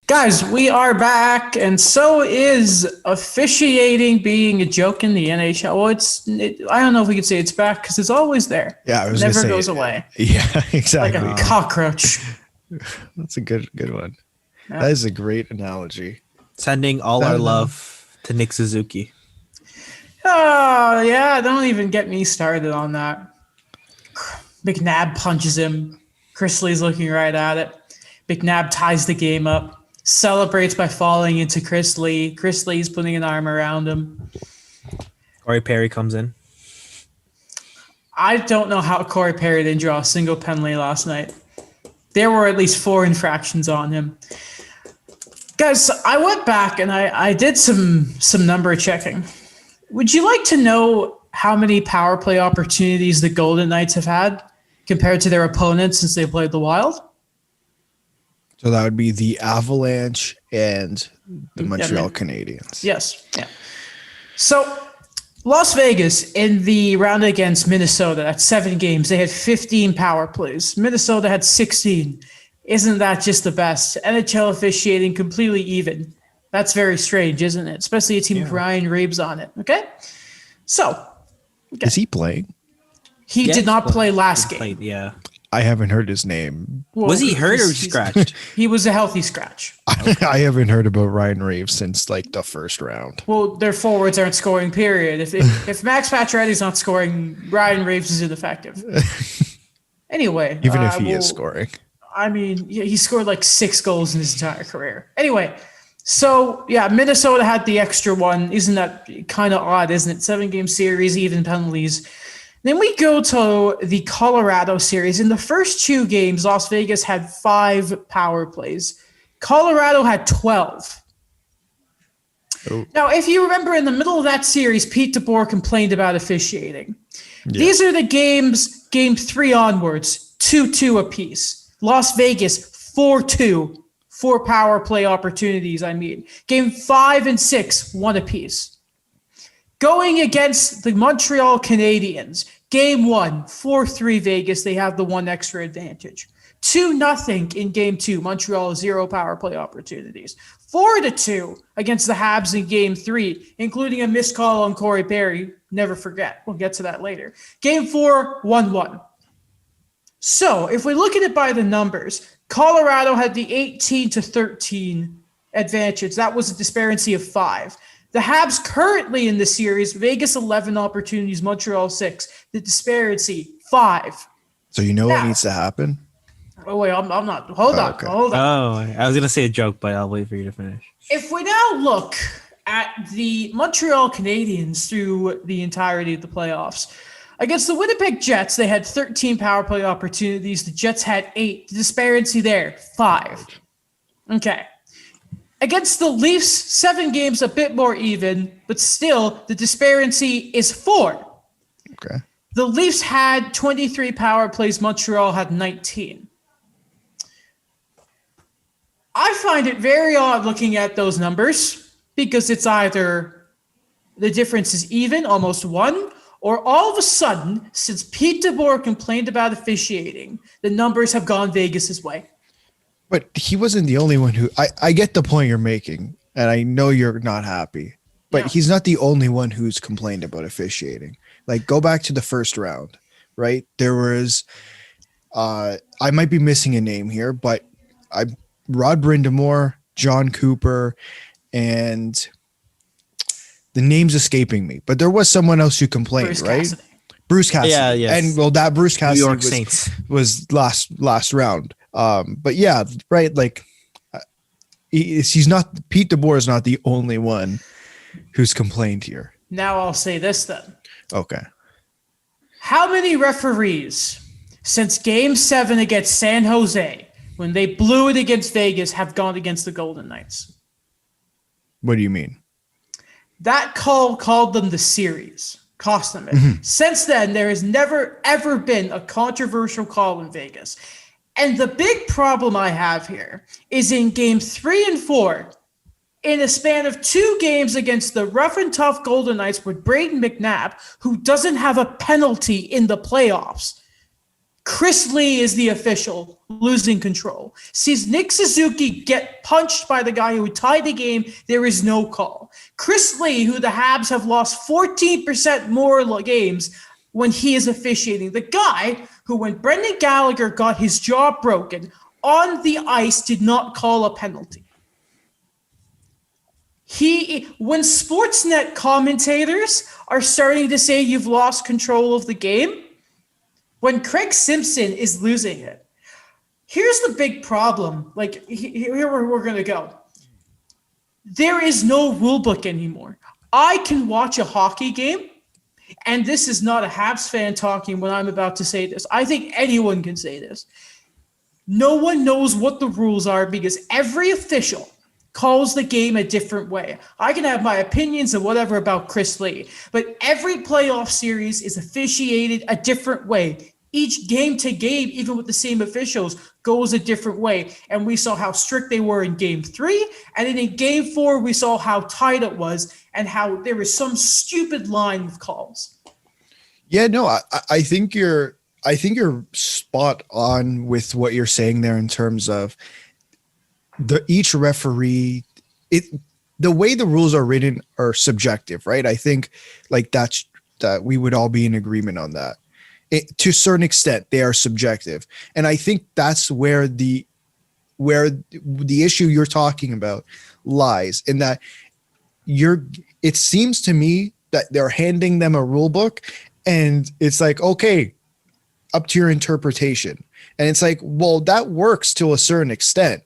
Guys, we are back, and so is officiating being a joke in the NHL. Well, I don't know if we could say it's back because it's always there. Yeah, I was Never gonna say, goes away. Yeah, exactly. Like a cockroach. That's a good one. Yeah. That is a great analogy. Sending all our love to Nick Suzuki. Oh, yeah, don't even get me started on that. McNabb punches him. Chrisley's looking right at it. McNabb ties the game up. Celebrates by falling into Chrisley. Chrisley's putting an arm around him. Corey Perry comes in. I don't know how Corey Perry didn't draw a single penalty last night. There were at least 4 infractions on him. Guys, I went back and I did some number checking. Would you like to know how many power play opportunities the Golden Knights have had compared to their opponents since they played the Wild? So that would be the Avalanche and the Montreal Canadiens. Yes. Yeah. So Las Vegas in the round against Minnesota, that's 7 games. They had 15 power plays. Minnesota had 16. Isn't that just the best? NHL officiating completely even. That's very strange, isn't it? Especially a team with Ryan Reeves on it. Okay? So. Okay. Is he playing? He did not play last game. Yeah. I haven't heard his name. Well, was he hurt or scratched? He was a healthy scratch. I haven't heard about Ryan Reeves since like the first round. Well, their forwards aren't scoring, period. If Max Pacioretty's not scoring, Ryan Reeves is ineffective. Anyway. Even if he is scoring. I mean, he scored like 6 goals in his entire career. Anyway, so yeah, Minnesota had the extra one. Isn't that kind of odd, isn't it? 7-game series, even penalties. Then we go to the Colorado series. In the first 2 games, Las Vegas had 5 power plays. Colorado had 12. Oh. Now, if you remember in the middle of that series, Pete DeBoer complained about officiating. Yeah. These are the games, game 3 onwards, 2-2 apiece. Las Vegas, 4-2, 4 power play opportunities, I mean. Game 5 and 6, 1 apiece. Going against the Montreal Canadiens, game 1, 4-3 Vegas, they have the 1 extra advantage. 2-0 in game 2, Montreal 0 power play opportunities. 4-2 against the Habs in game 3, including a missed call on Corey Perry. Never forget. We'll get to that later. Game 4, 1-1. So if we look at it by the numbers, Colorado had the 18-13 advantage. That was a disparity of 5. The Habs currently in the series, Vegas 11 opportunities, Montreal 6. The disparity 5. So you know what needs to happen? Oh wait, I'm not. Hold on. Oh, I was gonna say a joke, but I'll wait for you to finish. If we now look at the Montreal Canadiens through the entirety of the playoffs, against the Winnipeg Jets, they had 13 power play opportunities. The Jets had 8. The disparity there, 5. Okay. Against the Leafs, 7 games, a bit more even, but still the disparity is 4. Okay. The Leafs had 23 power plays. Montreal had 19. I find it very odd looking at those numbers because it's either the difference is even, almost 1, or all of a sudden, since Pete DeBoer complained about officiating, the numbers have gone Vegas' way. But he wasn't the only one who I get the point you're making, and I know you're not happy, but he's not the only one who's complained about officiating. Like, go back to the first round, right? There was, I might be missing a name here, but Rod Brind'Amour, John Cooper, and the name's escaping me, but there was someone else who complained, Bruce right? Cassidy. Bruce Cassidy. Yeah, yes. And well, that Bruce Cassidy New York Saints was last round. But yeah, right. Like he's not, Pete DeBoer is not the only one who's complained here. Now I'll say this then. Okay. How many referees since game 7 against San Jose, when they blew it against Vegas, have gone against the Golden Knights? What do you mean? That call called them the series, cost them it. Mm-hmm. Since then, there has never, ever been a controversial call in Vegas. And the big problem I have here is in game 3 and 4, in a span of 2 games against the rough and tough Golden Knights with Brayden McNabb, who doesn't have a penalty in the playoffs. Chris Lee is the official losing control. Sees Nick Suzuki get punched by the guy who tied the game, there is no call. Chris Lee, who the Habs have lost 14% more games when he is officiating, the guy who, when Brendan Gallagher got his jaw broken on the ice, did not call a penalty. When Sportsnet commentators are starting to say you've lost control of the game, when Craig Simpson is losing it, here's the big problem. Like, here we're going to go. There is no rule book anymore. I can watch a hockey game, and this is not a Habs fan talking when I'm about to say this. I think anyone can say this. No one knows what the rules are because every official calls the game a different way. I can have my opinions and whatever about Chris Lee, but every playoff series is officiated a different way. Each game to game, even with the same officials, goes a different way. And we saw how strict they were in game 3. And then in game 4, we saw how tight it was and how there was some stupid line of calls. Yeah, no, I think you're spot on with what you're saying there in terms of each referee, the way the rules are written are subjective, right? I think like that we would all be in agreement on that. To a certain extent, they are subjective, and I think that's where the issue you're talking about lies, in that it seems to me that they're handing them a rule book, and it's like, okay, up to your interpretation, and it's like, well, that works to a certain extent,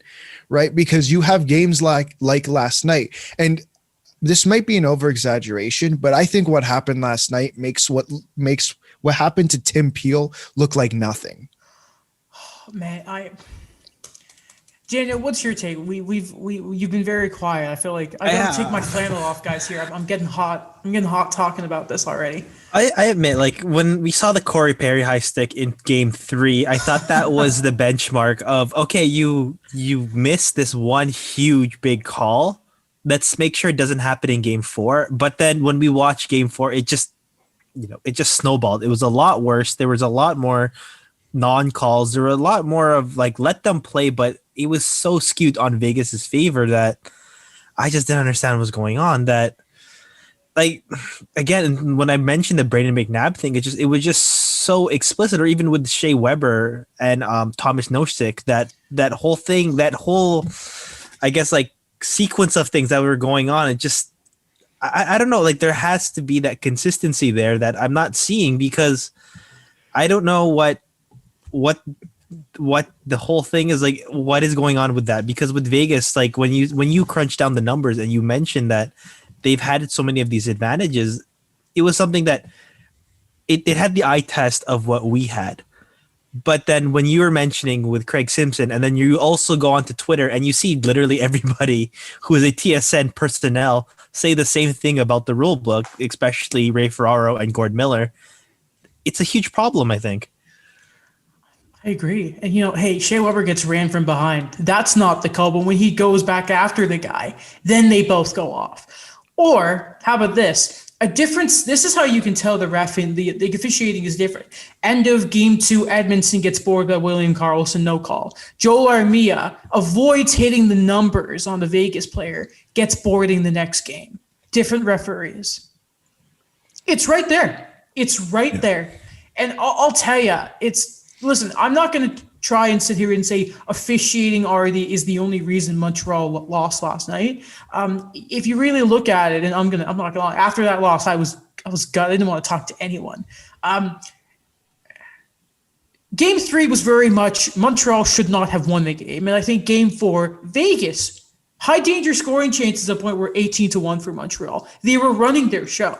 right? Because you have games like last night, and this might be an over exaggeration, but I think what happened last night makes what happened to Tim Peel look like nothing. Oh, man, Daniel, what's your take? You've been very quiet. I feel like I gotta take my flannel off, guys. Here, I'm getting hot. I'm getting hot talking about this already. I admit, like, when we saw the Corey Perry high stick in game 3, I thought that was the benchmark of, okay, you missed this one huge big call. Let's make sure it doesn't happen in game 4. But then when we watched game 4, it just snowballed. It was a lot worse. There was a lot more non-calls. There were a lot more of like, let them play, but it was so skewed on Vegas's favor that I just didn't understand what was going on. That, like, again, when I mentioned the Brayden McNabb thing, it was just so explicit. Or even with Shea Weber and Thomas Nosek, that whole thing, I guess, like, sequence of things that were going on, it just, I don't know, like, there has to be that consistency there that I'm not seeing, because I don't know what the whole thing is, like, what is going on with that. Because with Vegas, like, when you crunch down the numbers and you mentioned that they've had so many of these advantages, it was something that it had the eye test of what we had. But then when you were mentioning with Craig Simpson, and then you also go onto Twitter and you see literally everybody who is a TSN personnel say the same thing about the rule book, especially Ray Ferraro and Gord Miller, it's a huge problem, I think. I agree. And, hey, Shea Weber gets ran from behind. That's not the call. But when he goes back after the guy, then they both go off. Or how about this? A difference. This is how you can tell the ref in the officiating is different. End of game 2, Edmondson gets bored by William Karlsson, no call. Joel Armia avoids hitting the numbers on the Vegas player, gets bored in the next game. Different referees. It's right there. It's right there. And I'll tell you, listen, I'm not going to try and sit here and say officiating already is the only reason Montreal lost last night. If you really look at it, and I'm not gonna lie, after that loss, I was gutted. I didn't want to talk to anyone. Game 3 was very much Montreal should not have won the game, and I think game 4, Vegas, high danger scoring chances at a point were 18-1 for Montreal. They were running their show.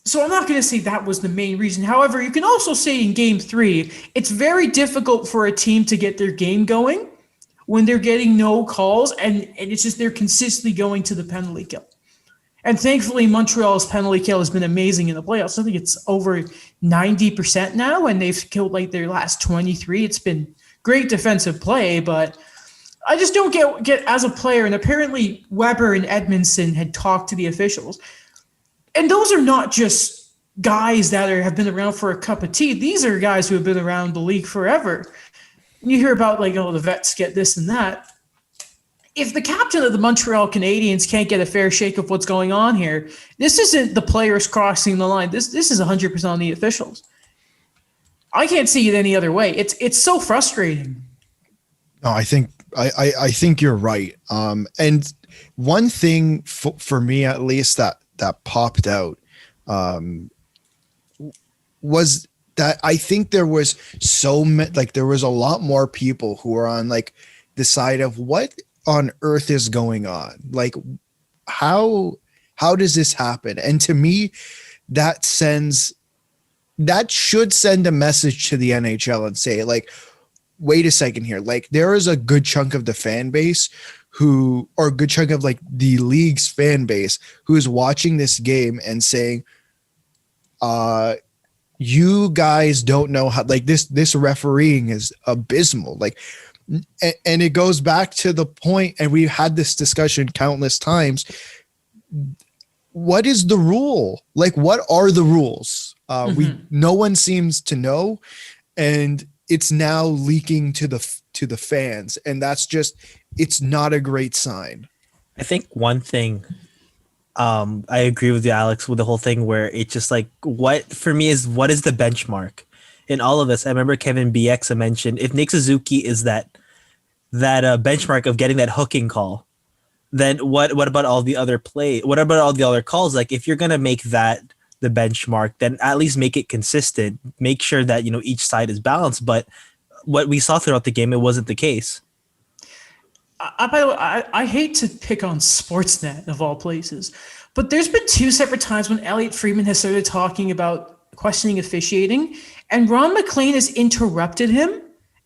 So I'm not going to say that was the main reason. However, you can also say in game 3, it's very difficult for a team to get their game going when they're getting no calls, and it's just they're consistently going to the penalty kill. And thankfully, Montreal's penalty kill has been amazing in the playoffs. I think it's over 90% now, and they've killed like their last 23. It's been great defensive play, but I just don't get as a player, and apparently Weber and Edmondson had talked to the officials. And those are not just guys that have been around for a cup of tea. These are guys who have been around the league forever. And you hear about like, oh, the vets get this and that. If the captain of the Montreal Canadiens can't get a fair shake of what's going on here, this isn't the players crossing the line. This is 100% on the officials. I can't see it any other way. It's so frustrating. No, I think you're right. And one thing for me at least that popped out was that I think there was there was a lot more people who were on like the side of what on earth is going on? Like how does this happen? And to me, that should send a message to the NHL and say, like, wait a second here. Like, there is a good chunk of the fan base or a good chunk of like the league's fan base who is watching this game and saying, you guys don't know how, like, this refereeing is abysmal. Like, and it goes back to the point, and we've had this discussion countless times. What is the rule? Like, what are the rules? No one seems to know, and it's now leaking to the fans, and that's just, it's not a great sign. I think one thing, I agree with you, Alex, with the whole thing where it's just like, what for me is, what is the benchmark in all of this? I remember Kevin BX mentioned, if Nick Suzuki is that benchmark of getting that hooking call, then what about all the other what about all the other calls? Like, if you're gonna make that the benchmark, then at least make it consistent. Make sure that, each side is balanced. But what we saw throughout the game, it wasn't the case. By the way, I hate to pick on Sportsnet of all places, but there's been two separate times when Elliot Friedman has started talking about questioning officiating, and Ron McLean has interrupted him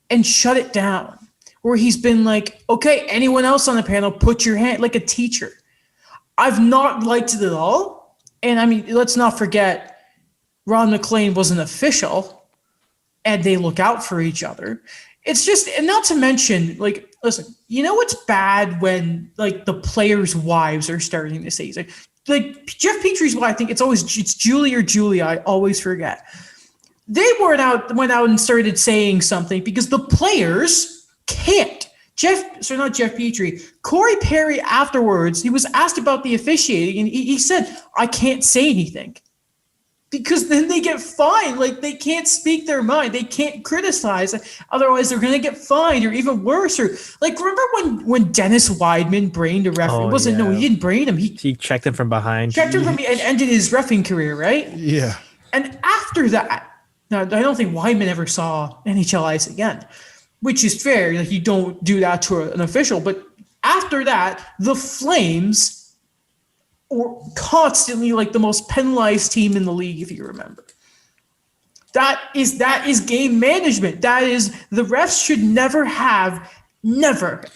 and shut it down, where he's been like, okay, anyone else on the panel, put your hand, like a teacher. I've not liked it at all. And I mean, let's not forget, Ron McLean was an official, and they look out for each other. It's just, and not to mention, like, listen, what's bad when like the players' wives are starting to say, like Jeff Petrie's wife, I think it's Julie or Julia, I always forget. They went out and started saying something because the players can't. Not Jeff Petrie, Corey Perry afterwards, he was asked about the officiating, and he said, I can't say anything. Because then they get fined. Like, they can't speak their mind. They can't criticize. Otherwise, they're going to get fined, or even worse. Or like, remember when Dennis Weidman brained a ref? Oh, No, he didn't brain him. He checked him from behind. And ended his reffing career, right? Yeah. And after that, now I don't think Weidman ever saw NHL ice again, which is fair. Like, you don't do that to an official. But after that, the Flames were constantly like the most penalized team in the league, if you remember. That is game management. That is, the refs should never,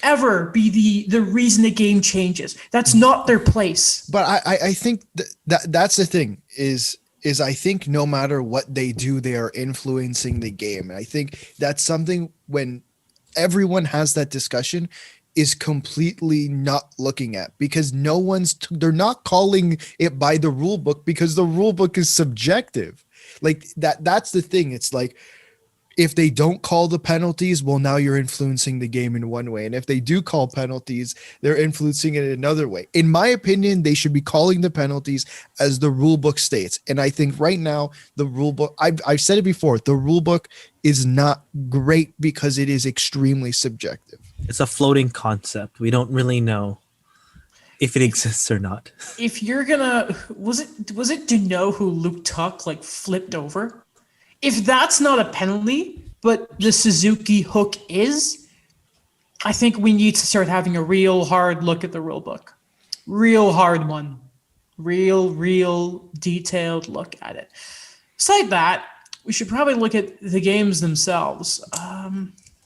ever be the reason the game changes. That's not their place. But I think that's the thing is I think no matter what they do, they are influencing the game. And I think that's something when everyone has that discussion is completely not looking at, because they're not calling it by the rule book, because the rule book is subjective. Like that's the thing. It's like, if they don't call the penalties, well, now you're influencing the game in one way. And if they do call penalties, they're influencing it in another way. In my opinion, they should be calling the penalties as the rule book states. And I think right now, the rule book, I've said it before, the rule book is not great because it is extremely subjective. It's a floating concept. We don't really know if it exists or not. If you're gonna, was it Deneau who Luke Tuck like flipped over? If that's not a penalty, but the Suzuki hook is, I think we need to start having a real hard look at the rule book. Real hard one. Real detailed look at it. Besides that, we should probably look at the games themselves.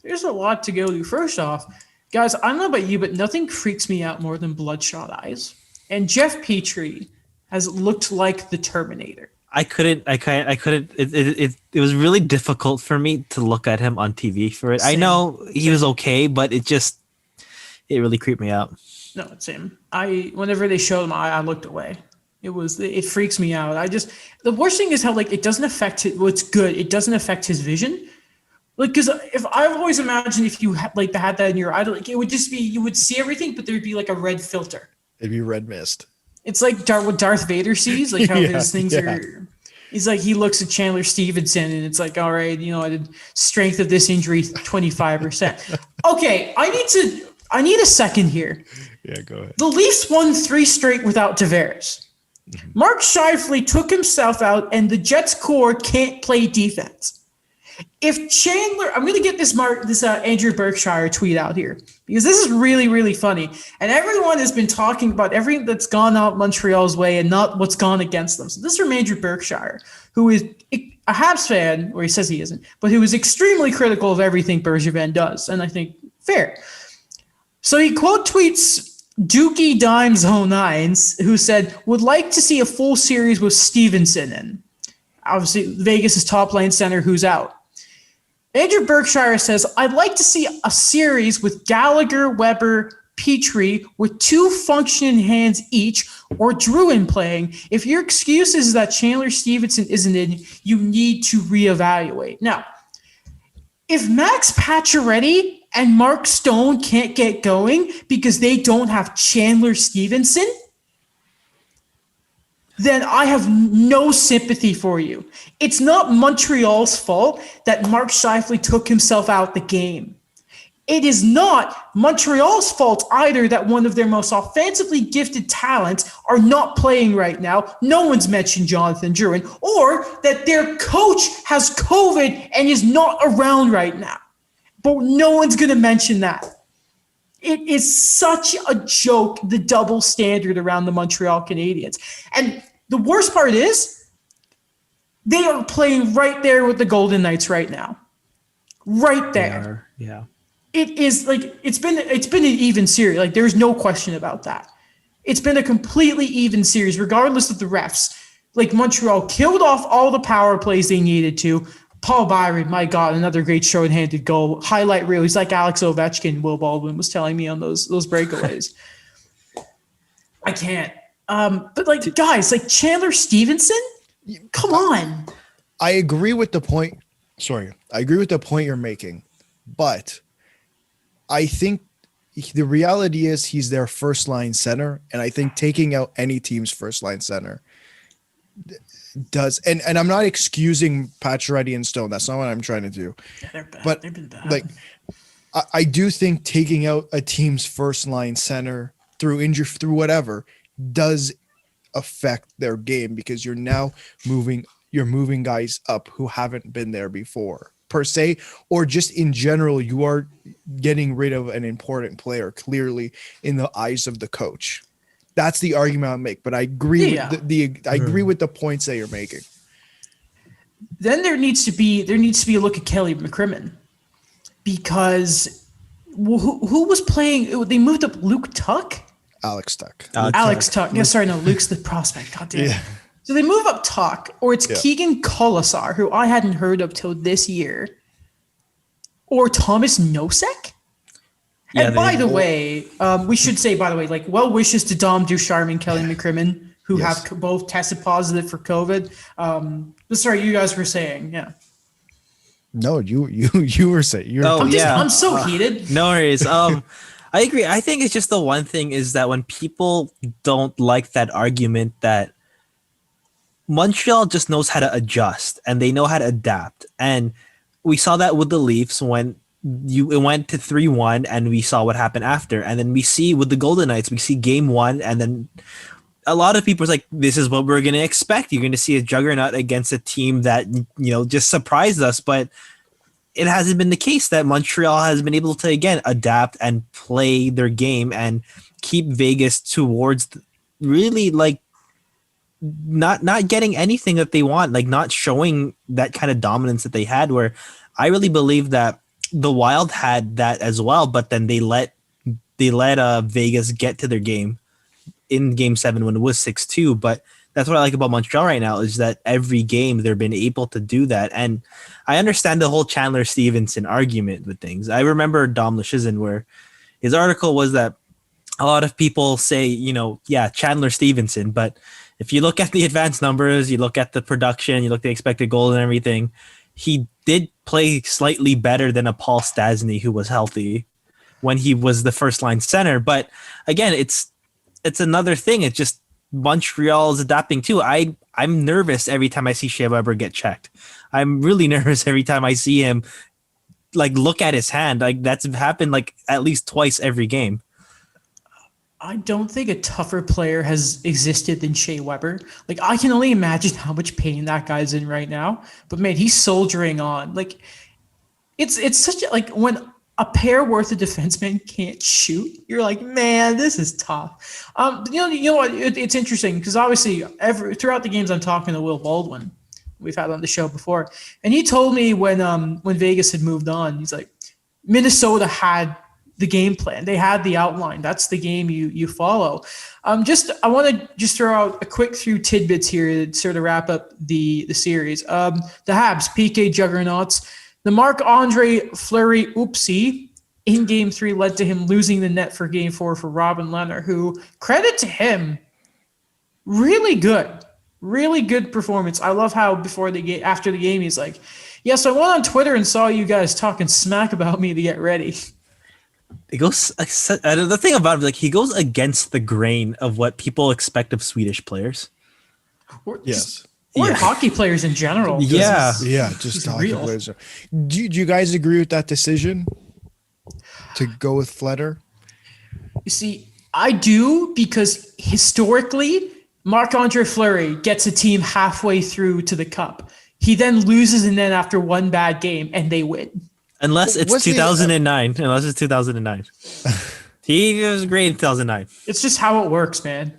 There's a lot to go through. First off, guys, I don't know about you, but nothing freaks me out more than bloodshot eyes. And Jeff Petrie has looked like the Terminator. I couldn't. It was really difficult for me to look at him on TV for it. Same. I know he was okay, but it really creeped me out. No, same. Whenever they showed him, I looked away. It freaks me out. The worst thing is how like it doesn't affect what's good. It doesn't affect his vision. Like, because if I've always imagined if you had that in your eye, like it would just be you would see everything, but there'd be like a red filter. It'd be red mist. It's like what Darth Vader sees, like how his things yeah. are. He's like he looks at Chandler Stevenson, and it's like, all right, I did strength of this injury 25%. Okay, I need a second here. Yeah, go ahead. The Leafs won 3 straight without Tavares. Mm-hmm. Mark Scheifele took himself out, and the Jets core can't play defense. If Chandler, I'm going to get this Andrew Berkshire tweet out here because this is really, really funny. And everyone has been talking about everything that's gone out Montreal's way and not what's gone against them. So this is from Andrew Berkshire, who is a Habs fan, or he says he isn't, but who is extremely critical of everything Bergevin does. And I think fair. So he quote tweets Dookie Dimes 09s, who said, would like to see a full series with Stevenson in. Obviously, Vegas' top line center who's out. Andrew Berkshire says, I'd like to see a series with Gallagher, Weber, Petrie with 2 functioning hands each, or Druin playing. If your excuse is that Chandler Stevenson isn't in, you need to reevaluate. Now, if Max Pacioretty and Mark Stone can't get going because they don't have Chandler Stevenson, then I have no sympathy for you. It's not Montreal's fault that Mark Scheifele took himself out the game. It is not Montreal's fault either that one of their most offensively gifted talents are not playing right now. No one's mentioned Jonathan Drouin, or that their coach has COVID and is not around right now. But no one's going to mention that. It is such a joke, the double standard around the Montreal Canadiens. And the worst part is they are playing right there with the Golden Knights right now. Right there. Yeah. It is like it's been an even series. Like there's no question about that. It's been a completely even series, regardless of the refs. Like Montreal killed off all the power plays they needed to. Paul Byron, my God, another great short-handed goal. Highlight reel. He's like Alex Ovechkin, Will Baldwin was telling me on those breakaways. I can't. But like guys, like Chandler Stevenson, come on. I agree with the point. Sorry, I agree with the point you're making, but I think the reality is he's their first line center, and I think taking out any team's first line center does. And I'm not excusing Pacioretty and Stone. That's not what I'm trying to do. Yeah, they're bad. But they've been bad. Like, I do think taking out a team's first line center through injury, through whatever, does affect their game because you're now moving guys up who haven't been there before per se, or just in general, you are getting rid of an important player clearly in the eyes of the coach. That's the argument I make, but I agree with I agree with the points that you're making. Then there needs to be a look at Kelly McCrimmon, because who was playing? They moved up Luke Tuck. Alex Tuck. Alex Tuck. Yeah, sorry, no, Luke's the prospect. God damn. Yeah. So they move up Tuck, or it's Keegan Colasar, who I hadn't heard of till this year, or Thomas Nosek. Yeah, and by the way, we should say, like, well wishes to Dom Ducharme and Kelly McCrimmon, who have both tested positive for COVID. Sorry, you guys were saying, yeah. No, you were saying. I'm so heated. No worries. I agree. I think it's just the one thing is that when people don't like that argument that Montreal just knows how to adjust and they know how to adapt. And we saw that with the Leafs when it went to 3-1 and we saw what happened after. And then we see with the Golden Knights, we see game 1 and then a lot of people are like, this is what we're going to expect. You're going to see a juggernaut against a team that, just surprised us. But it hasn't been the case. That Montreal has been able to, again, adapt and play their game and keep Vegas towards really like not getting anything that they want, like not showing that kind of dominance that they had, where I really believe that the Wild had that as well, but then they let Vegas get to their game in game 7 when it was 6-2. But that's what I like about Montreal right now, is that every game they've been able to do that. And I understand the whole Chandler Stevenson argument with things. I remember Dom Luszczyszyn, where his article was that a lot of people say, Chandler Stevenson, but If you look at the advanced numbers, you look at the production, you look at the expected goal and everything, he did play slightly better than a Paul Stasny who was healthy when he was the first line center. But again, it's another thing. It's just Montreal's adapting too. I'm nervous every time I see Shea Weber get checked. I'm really nervous every time I see him like look at his hand. Like that's happened like at least twice every game. I don't think a tougher player has existed than Shea Weber. Like I can only imagine how much pain that guy's in right now. But man, he's soldiering on. Like it's such a, like when a pair worth of defensemen can't shoot, you're like, man, this is tough. You know what? It's interesting because obviously throughout the games I'm talking to Will Baldwin, we've had on the show before, and he told me when Vegas had moved on, he's like, Minnesota had the game plan. They had the outline. That's the game you follow. I want to just throw out a quick few tidbits here to sort of wrap up the series. The Habs, PK juggernauts. The Marc-Andre Fleury oopsie in Game 3 led to him losing the net for Game 4 for Robin Lehner, who, credit to him, really good performance. I love how after the game, he's like, yes, I went on Twitter and saw you guys talking smack about me to get ready. It goes the thing about him, like he goes against the grain of what people expect of Swedish players. Or hockey players in general. Yeah. Just hockey players. Do you guys agree with that decision to go with Fletter? You see, I do because historically, Marc-Andre Fleury gets a team halfway through to the cup. He then loses and then after one bad game and they win. Unless it's 2009. Unless it's 2009. He was great in 2009. It's just how it works, man.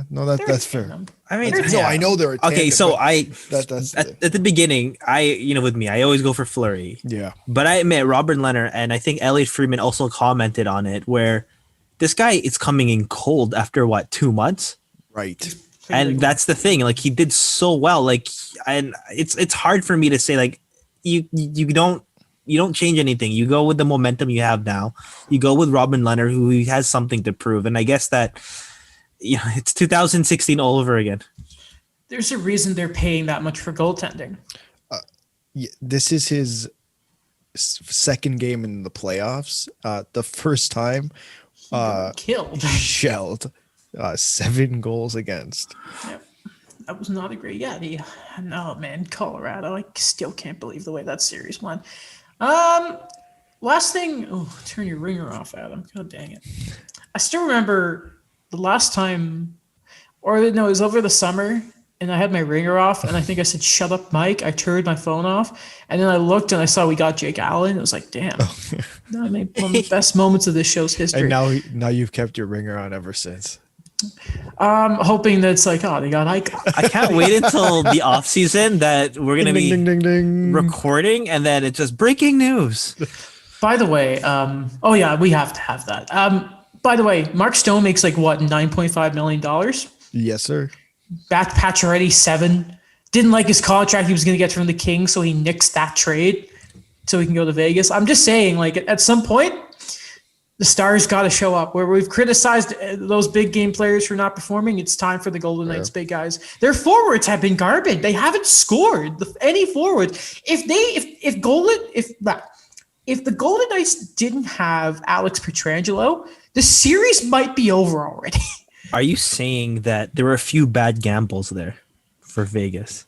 No, that's fair. I mean, I know they're okay. So that's at the beginning, with me, I always go for Fleury. Yeah, but I admit Robert Lehner and I think Elliot Friedman also commented on it, where this guy is coming in cold after 2 months, right? And that's the thing. Like he did so well. Like, and it's hard for me to say like you don't change anything. You go with the momentum you have now. You go with Robin Lehner, who has something to prove, and I guess that. It's 2016 all over again. There's a reason they're paying that much for goaltending. This is his second game in the playoffs. The first time, shelled 7 goals against. Yep. That was not a great. No, man, Colorado. I still can't believe the way that series went. Last thing. Oh, turn your ringer off, Adam. God dang it. I still remember. The last time, it was over the summer, and I had my ringer off, and I think I said, "Shut up, Mike." I turned my phone off, and then I looked and I saw we got Jake Allen. It was like, damn, that made one of the best moments of this show's history. And now you've kept your ringer on ever since. Hoping that it's like, they got Ike. I can't wait until the off season that we're gonna be recording, and then it's just breaking news. By the way, we have to have that. By the way, Mark Stone makes $9.5 million? Yes, sir. Back Pacioretty, 7. Didn't like his contract he was going to get from the Kings, so he nixed that trade so he can go to Vegas. I'm just saying, at some point, the Stars got to show up. Where we've criticized those big game players for not performing, it's time for the Golden Knights big guys. Their forwards have been garbage. They haven't scored any forward. If the Golden Knights didn't have Alex Pietrangelo, the series might be over already. Are you saying that there were a few bad gambles there for Vegas?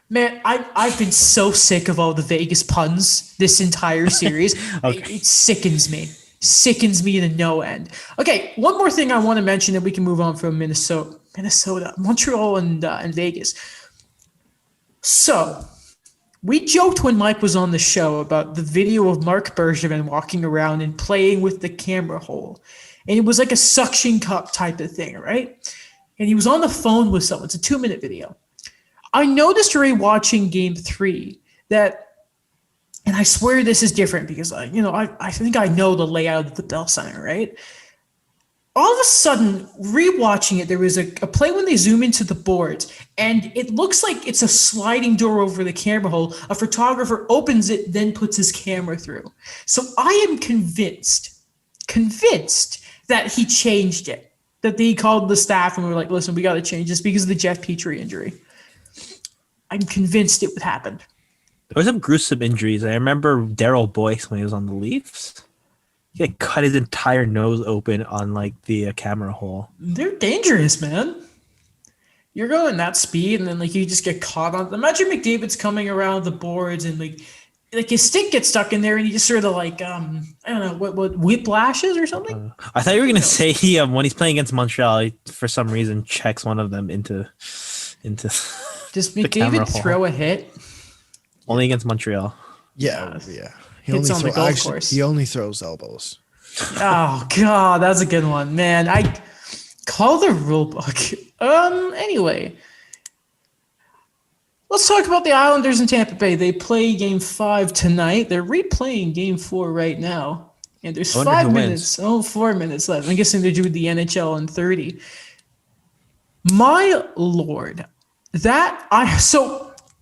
Man, I've been so sick of all the Vegas puns this entire series. Okay. It sickens me. Sickens me to no end. Okay, one more thing I want to mention, and we can move on from Minnesota, Montreal, and Vegas. So, we joked when Mike was on the show about the video of Mark Bergevin walking around and playing with the camera hole. And it was like a suction cup type of thing, right? And he was on the phone with someone. It's a 2-minute video. I noticed during watching Game 3 that, and I swear this is different because, I think I know the layout of the Bell Center, right? All of a sudden, rewatching it, there was a play when they zoom into the boards, and it looks like it's a sliding door over the camera hole. A photographer opens it, then puts his camera through. So I am convinced that he changed it. that they called the staff and were like, listen, we got to change this because of the Jeff Petrie injury. I'm convinced it would happen. There were some gruesome injuries. I remember Daryl Boyce when he was on the Leafs. He like cut his entire nose open on like the camera hole. They're dangerous, man. You're going that speed, and then like you just get caught on. Imagine McDavid's coming around the boards, and like his stick gets stuck in there, and he just sort of like I don't know what whiplashes or something. I thought you were gonna say he when he's playing against Montreal, he, for some reason checks one of them into. Does McDavid throw a hit? Only against Montreal. Yeah. He Hits on the golf course. He only throws elbows. Oh God, that's a good one, man. I call the rule book. Anyway, let's talk about the Islanders in Tampa Bay. They play Game 5 tonight. They're replaying Game 4 right now, and there's 5 minutes. Oh, 4 minutes left. I'm guessing they're doing the NHL in 30. My lord,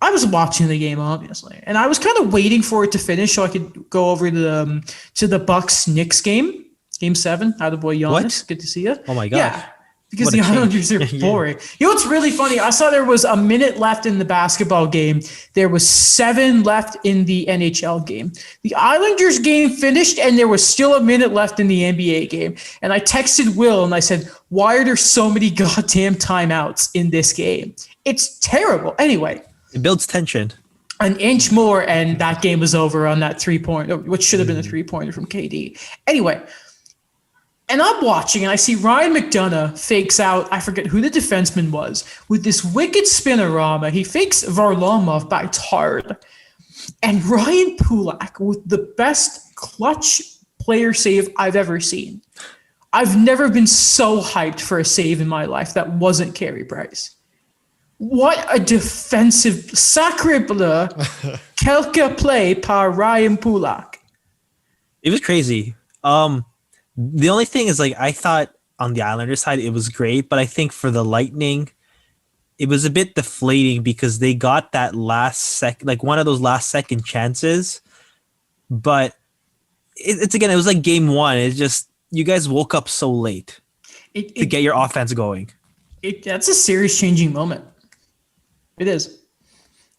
I was watching the game, obviously, and I was kind of waiting for it to finish so I could go over to the Bucks-Knicks game, Game 7. Attaboy Giannis. What? Good to see you. Oh, my gosh. Yeah, because the Islanders are boring. You know what's really funny? I saw there was a minute left in the basketball game. There was 7 left in the NHL game. The Islanders game finished, and there was still a minute left in the NBA game. And I texted Will, and I said, why are there so many goddamn timeouts in this game? It's terrible. Anyway. It builds tension. An inch more, and that game was over on that 3-pointer, which should have been a 3-pointer from KD. Anyway, and I'm watching, and I see Ryan McDonough fakes out, I forget who the defenseman was, with this wicked spinorama. He fakes Varlamov back hard. And Ryan Pulak with the best clutch player save I've ever seen. I've never been so hyped for a save in my life that wasn't Carey Price. What a defensive sacre bleu, quelque play par Ryan Pulak. It was crazy. The only thing is, like, I thought on the Islanders side it was great, but I think for the Lightning, it was a bit deflating because they got that one of those last second chances. But it's again, it was like Game 1. It's just you guys woke up so late to get your offense going. That's a series changing moment. It is.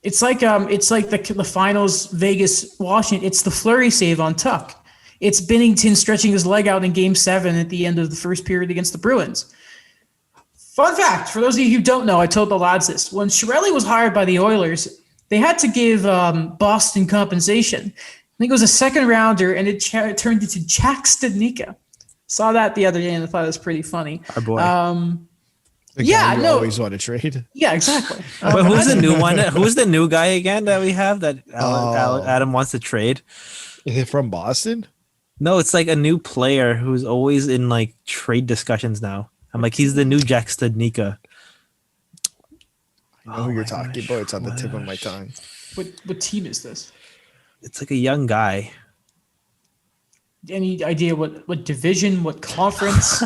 It's like the finals, Vegas, Washington. It's the Fleury save on Tuck. It's Binnington stretching his leg out in Game 7 at the end of the first period against the Bruins. Fun fact, for those of you who don't know, I told the lads this. When Chiarelli was hired by the Oilers, they had to give Boston compensation. I think it was a second rounder, and it turned into Jack Studnicka. Saw that the other day, and I thought it was pretty funny. Our boy. You always want to trade. Yeah, exactly. But who's the new one? Who's the new guy again that we have that Adam wants to trade? Is it from Boston? No, it's like a new player who's always in like trade discussions now. I'm like, he's the new Jack Studnicka. I know who you're talking about. It's on the tip of my tongue. What team is this? It's like a young guy. Any idea what division, what conference,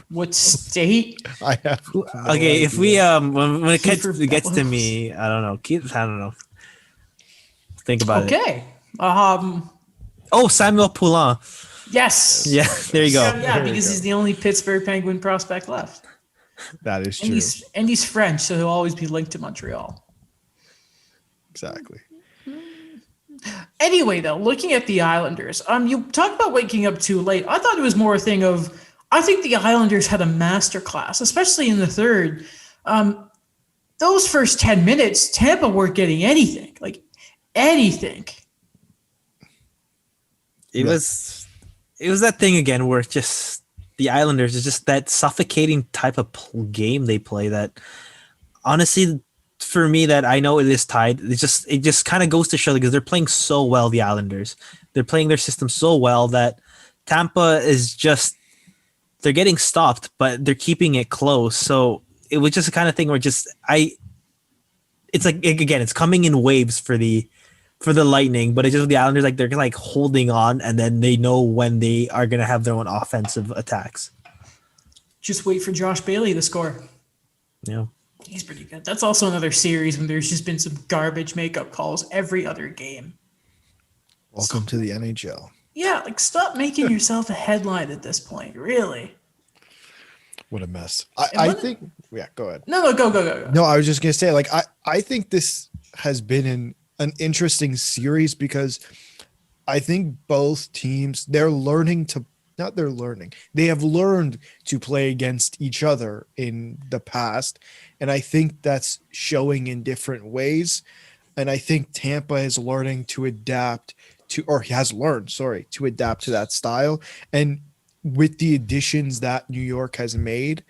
what state? I have. Okay, if we when it gets to me, I don't know. Think about it. Okay. Samuel Poulin. Yes. Yeah, there you go. Yeah, because he's the only Pittsburgh Penguin prospect left. That is true. And he's French, so he'll always be linked to Montreal. Exactly. Anyway, though, looking at the Islanders, you talk about waking up too late. I thought it was more a thing of, I think the Islanders had a masterclass, especially in the third. Those first 10 minutes, Tampa weren't getting anything, like anything. It was that thing again where it's just the Islanders is just that suffocating type of game they play that honestly, for me, that I know it is tied. It just kind of goes to show because they're playing so well. The Islanders, they're playing their system so well that Tampa is just they're getting stopped, but they're keeping it close. So it was just a kind of thing where it's like again, it's coming in waves for the Lightning, but it's just the Islanders like they're like holding on, and then they know when they are gonna have their own offensive attacks. Just wait for Josh Bailey to score. Yeah. He's pretty good. That's also another series when there's just been some garbage makeup calls every other game. Welcome to the NHL. Yeah, like stop making yourself a headline at this point, really. What a mess. And I what- think. Yeah, go ahead. No, go. No, I was just gonna say, like, I think this has been an interesting series because I think both teams they're learning to not they're learning. They have learned to play against each other in the past, and I think that's showing in different ways. And I think Tampa is learning to adapt to, or he has learned, sorry, to adapt to that style. And with the additions that New York has made,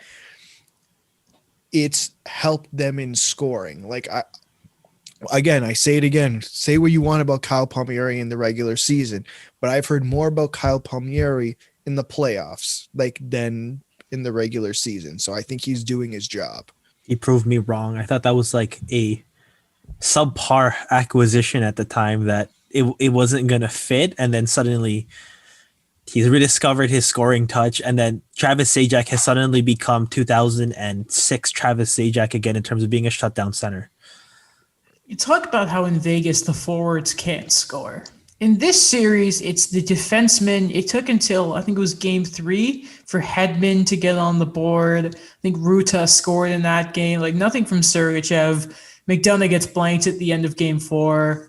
it's helped them in scoring. Like I say it again, say what you want about Kyle Palmieri in the regular season, but I've heard more about Kyle Palmieri in the playoffs, like than in the regular season. So I think he's doing his job. He proved me wrong. I thought that was like a subpar acquisition at the time that it wasn't going to fit. And then suddenly he's rediscovered his scoring touch. And then Travis Zajac has suddenly become 2006 Travis Zajac again in terms of being a shutdown center. You talk about how in Vegas the forwards can't score. In this series, it's the defensemen. It took until, I think it was game 3 for Hedman to get on the board. I think Ruta scored in that game. Like nothing from Sergachev. McDonough gets blanked at the end of game 4.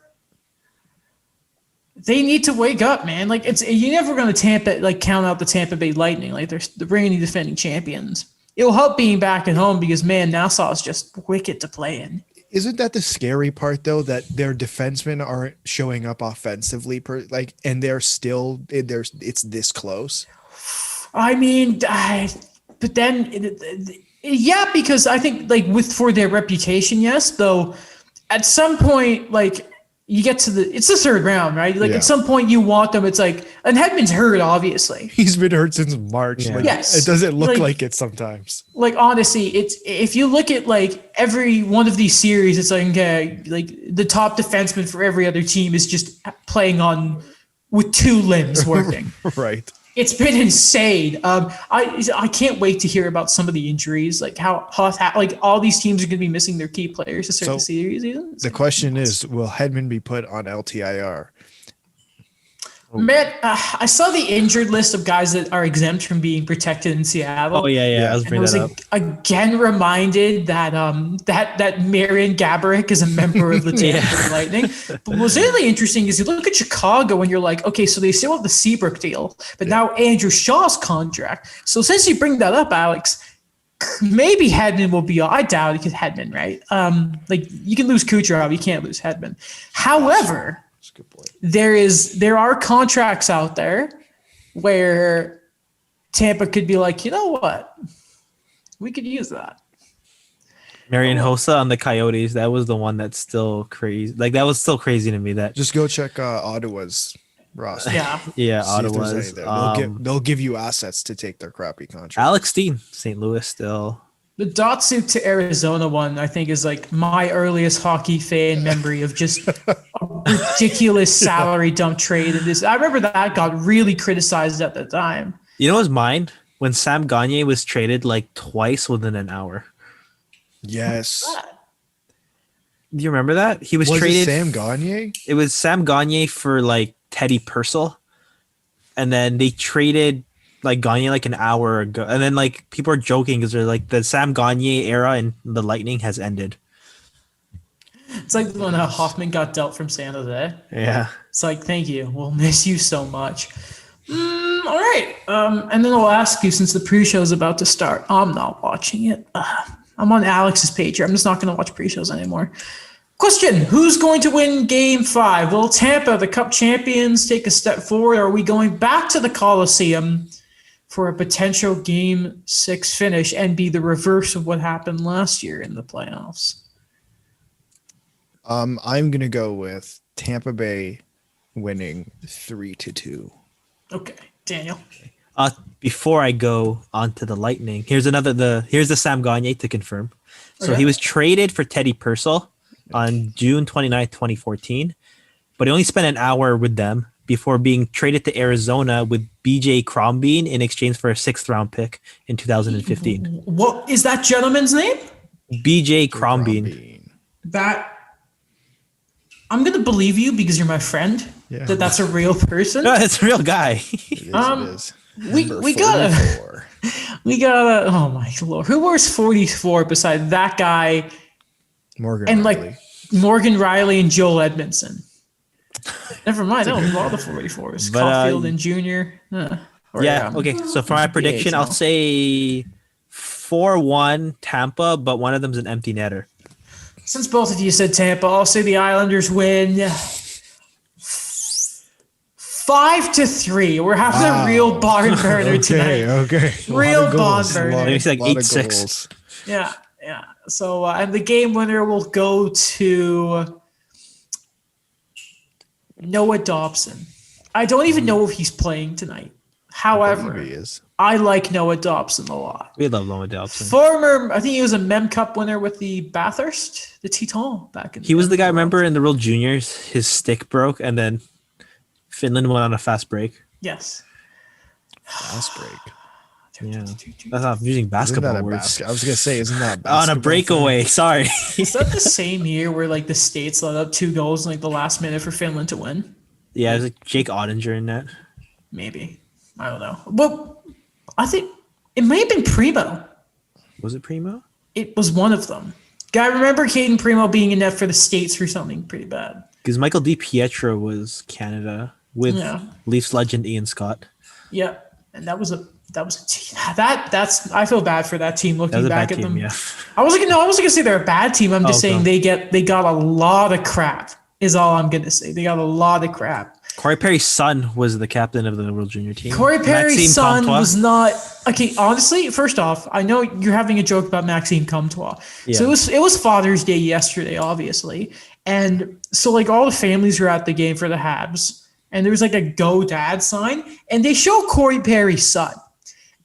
They need to wake up, man. Like you're never going to count out the Tampa Bay Lightning. Like they're bringing the defending champions. It'll help being back at home because man, Nassau is just wicked to play in. Isn't that the scary part though, that their defensemen aren't showing up offensively and they're still it's this close? I mean, but then yeah, because I think like for their reputation, yes, though at some point like you get to it's the third round, right? Like at some point you want them. It's like, and Hedman's hurt, obviously. He's been hurt since March. Yeah. Like, yes. It doesn't look like it sometimes. Like honestly, it's if you look at like every one of these series, it's like okay, like the top defenseman for every other team is just playing on with 2 limbs working. Right. It's been insane. I can't wait to hear about some of the injuries, like how like all these teams are going to be missing their key players to start the series. The question is, will Hedman be put on LTIR? Matt, I saw the injured list of guys that are exempt from being protected in Seattle. Oh yeah. I was again reminded that that Marian Gaborik is a member of the Tampa Bay Lightning. But what's really interesting is you look at Chicago and you're like, okay, so they still have the Seabrook deal, but now Andrew Shaw's contract. So since you bring that up, Alex, maybe Hedman will be. I doubt it because Hedman, right? Like you can lose Kucherov, you can't lose Hedman. However. Good point. There are contracts out there where Tampa could be like, you know what, we could use that. Marian Hossa on the Coyotes, that was the one that's still crazy. Like that was still crazy to me. That just go check Ottawa's roster. Yeah, Ottawa's. They'll give you assets to take their crappy contract. Alex Steen, St. Louis still. The Datsyuk to Arizona one, I think, is like my earliest hockey fan memory of just a ridiculous salary dump trade. And I remember that got really criticized at the time. You know what's mine? When Sam Gagner was traded like twice within an hour. Yes. Do you remember that? He was traded. Sam Gagner? It was Sam Gagner for like Teddy Purcell. And then they traded like Gagner like an hour ago, and then like people are joking because they're like the Sam Gagner era in the Lightning has ended. It's like when Hoffman got dealt from San Jose. Yeah, it's like thank you, we'll miss you so much. All right, and then I'll ask you since the pre-show is about to start. I'm not watching it. I'm on Alex's page here. I'm just not going to watch pre-shows anymore. Question: who's going to win Game 5? Will Tampa, the Cup champions, take a step forward? Or are we going back to the Coliseum for a potential Game 6 finish and be the reverse of what happened last year in the playoffs? I'm going to go with Tampa Bay winning 3-2. Okay, Daniel. Before I go on to the Lightning, here's the Sam Gagner to confirm. So he was traded for Teddy Purcell on June 29th, 2014, but he only spent an hour with them before being traded to Arizona with BJ Crombeen in exchange for a 6th round pick in 2015. What is that gentleman's name? BJ Crombeen. That I'm gonna believe you because you're my friend. Yeah. That's a real person. No, it's a real guy. It is. we gotta 44. oh my lord, who wears 44 beside that guy Morgan and Riley. like Morgan Riley and Joel Edmondson? Never mind, that was a lot of 44s. But, Caulfield and Junior. Okay. So for my prediction, I'll say 4-1 Tampa, but one of them's an empty netter. Since both of you said Tampa, I'll say the Islanders win 5-3. We're having a real barn burner tonight. Okay. Real barn burner. Maybe it's like 8-6. Yeah. So, and the game winner will go to Noah Dobson. I don't even know if he's playing tonight. However, he is. I like Noah Dobson a lot. We love Noah Dobson. Former, I think he was a Mem Cup winner with the Bathurst, the Teton back in. He was the guy. Remember in the World Juniors, his stick broke, and then Finland went on a fast break. Yes. Fast break. Yeah, that's not using basketball words. I was gonna say, isn't that basketball on a breakaway? Sorry. Is that the same year where like the States let up 2 goals in like the last minute for Finland to win? Yeah, it was like Jake Ottinger in that. Maybe. I don't know. Well, I think it may have been Primo. Was it Primo? It was one of them. I remember Caden Primo being in net for the States for something pretty bad. Because Michael DiPietro was Canada with Leafs legend Ian Scott. Yeah, and that was a team. That's I feel bad for that team looking back at them. Yeah. I wasn't gonna say they're a bad team. I'm just saying they got a lot of crap. Is all I'm gonna say. They got a lot of crap. Corey Perry's son was the captain of the World Junior team. Corey Perry's son was not okay. Honestly, first off, I know you're having a joke about Maxime Comtois. Yeah. So it was Father's Day yesterday, obviously, and so like all the families were at the game for the Habs, and there was like a Go Dad sign, and they show Corey Perry's son,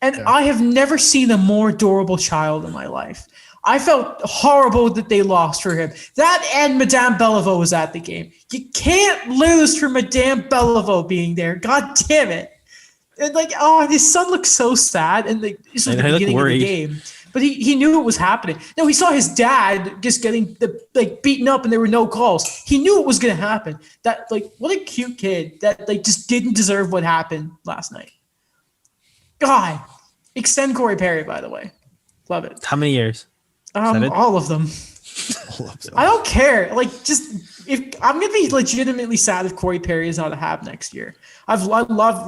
and I have never seen a more adorable child in my life. I felt horrible that they lost for him. That and Madame Bellevaux was at the game. You can't lose for Madame Bellevaux being there. God damn it. And like, his son looks so sad. And like, this was the beginning of the game. But he knew it was happening. No, he saw his dad just getting beaten up and there were no calls. He knew it was going to happen. That like, what a cute kid that like just didn't deserve what happened last night. God, extend Corey Perry, by the way. Love it. How many years? All of them. I don't care. Like, just if I'm gonna be legitimately sad if Corey Perry is not a Hab next year. I've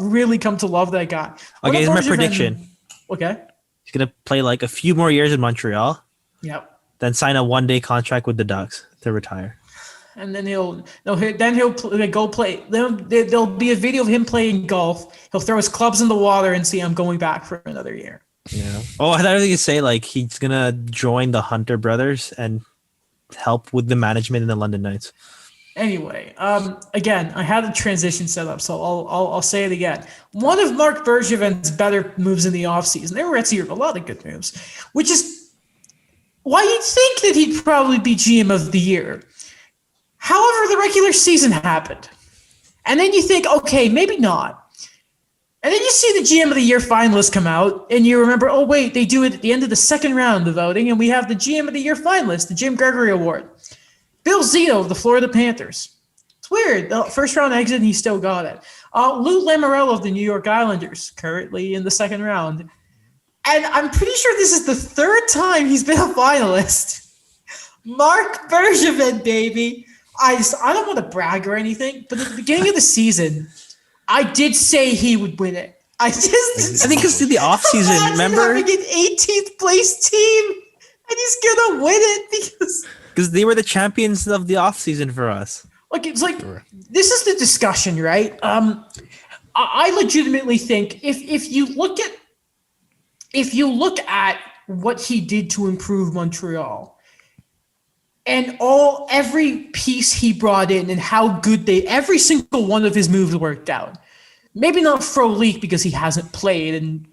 really come to love that guy. Okay, here's my prediction. Okay. He's gonna play like a few more years in Montreal. Yep. Then sign a 1-day contract with the Ducks to retire. And then he'll go play. There'll be a video of him playing golf. He'll throw his clubs in the water and say, "I'm going back for another year." Yeah. Oh, I thought you could say like he's gonna join the Hunter brothers and help with the management in the London Knights. Anyway, again, I had a transition set up, so I'll say it again. One of Mark Bergevin's better moves in the offseason. There were a lot of good moves, which is why you'd think that he'd probably be GM of the year. However, the regular season happened, and then you think, okay, maybe not. And then you see the GM of the Year finalists come out, and you remember, oh, wait, they do it at the end of the second round of voting, and we have the GM of the Year finalist, the Jim Gregory Award. Bill Zito of the Florida Panthers. It's weird. The first round exit, and he still got it. Lou Lamoriello of the New York Islanders, currently in the second round. And I'm pretty sure this is the third time he's been a finalist. Mark Bergevin, baby. I don't want to brag or anything, but at the beginning of the season, I did say he would win it. I think because of the offseason, remember? Having an 18th place team, and he's gonna win it because they were the champions of the offseason for us. Like it's like this is the discussion, right? I legitimately think if you look at what he did to improve Montreal. And every piece he brought in and how good every single one of his moves worked out. Maybe not Frolik because he hasn't played. And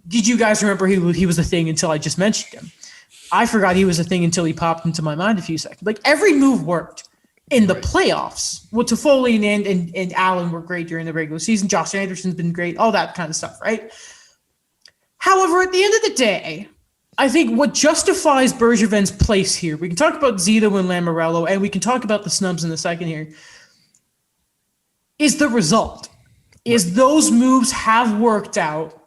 did you guys remember he was a thing until I just mentioned him? I forgot he was a thing until he popped into my mind a few seconds. Like every move worked in the playoffs. Well, Toffoli and Allen were great during the regular season. Josh Anderson's been great, all that kind of stuff, right? However, at the end of the day, I think what justifies Bergevin's place here, we can talk about Zito and Lamoriello, and we can talk about the snubs in a second here, is the result. is those moves have worked out.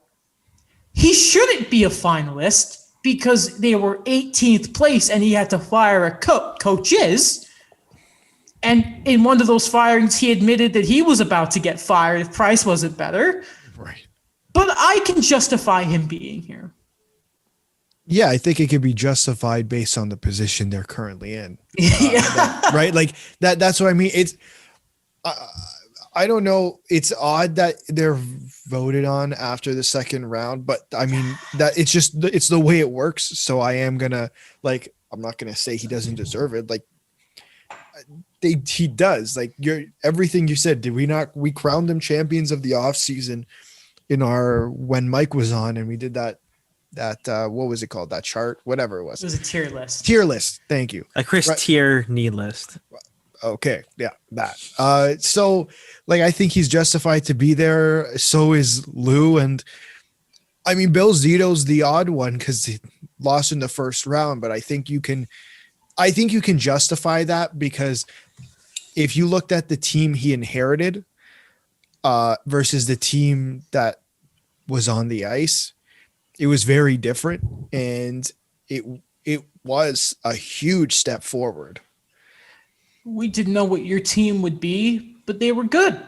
He shouldn't be a finalist because they were 18th place and he had to fire a coaches. And in one of those firings, he admitted that he was about to get fired if Price wasn't better. Right. But I can justify him being here. Yeah, I think it could be justified based on the position they're currently in. Right? Like that's what I mean. It's I don't know. It's odd that they're voted on after the second round, but I mean that it's the way it works. So I am gonna I'm not gonna say he doesn't deserve it. Like he does. Like everything you said. Did we crowned them champions of the off season when Mike was on and we did that what was it called? That chart, whatever it was. It was a tier list. Tier list. Thank you. A Chris tier need list. Okay. Yeah. That. So I think he's justified to be there. So is Lou. And I mean, Bill Zito's the odd one because he lost in the first round, but I think you can justify that because if you looked at the team he inherited versus the team that was on the ice, it was very different, and it was a huge step forward. We didn't know what your team would be, but they were good.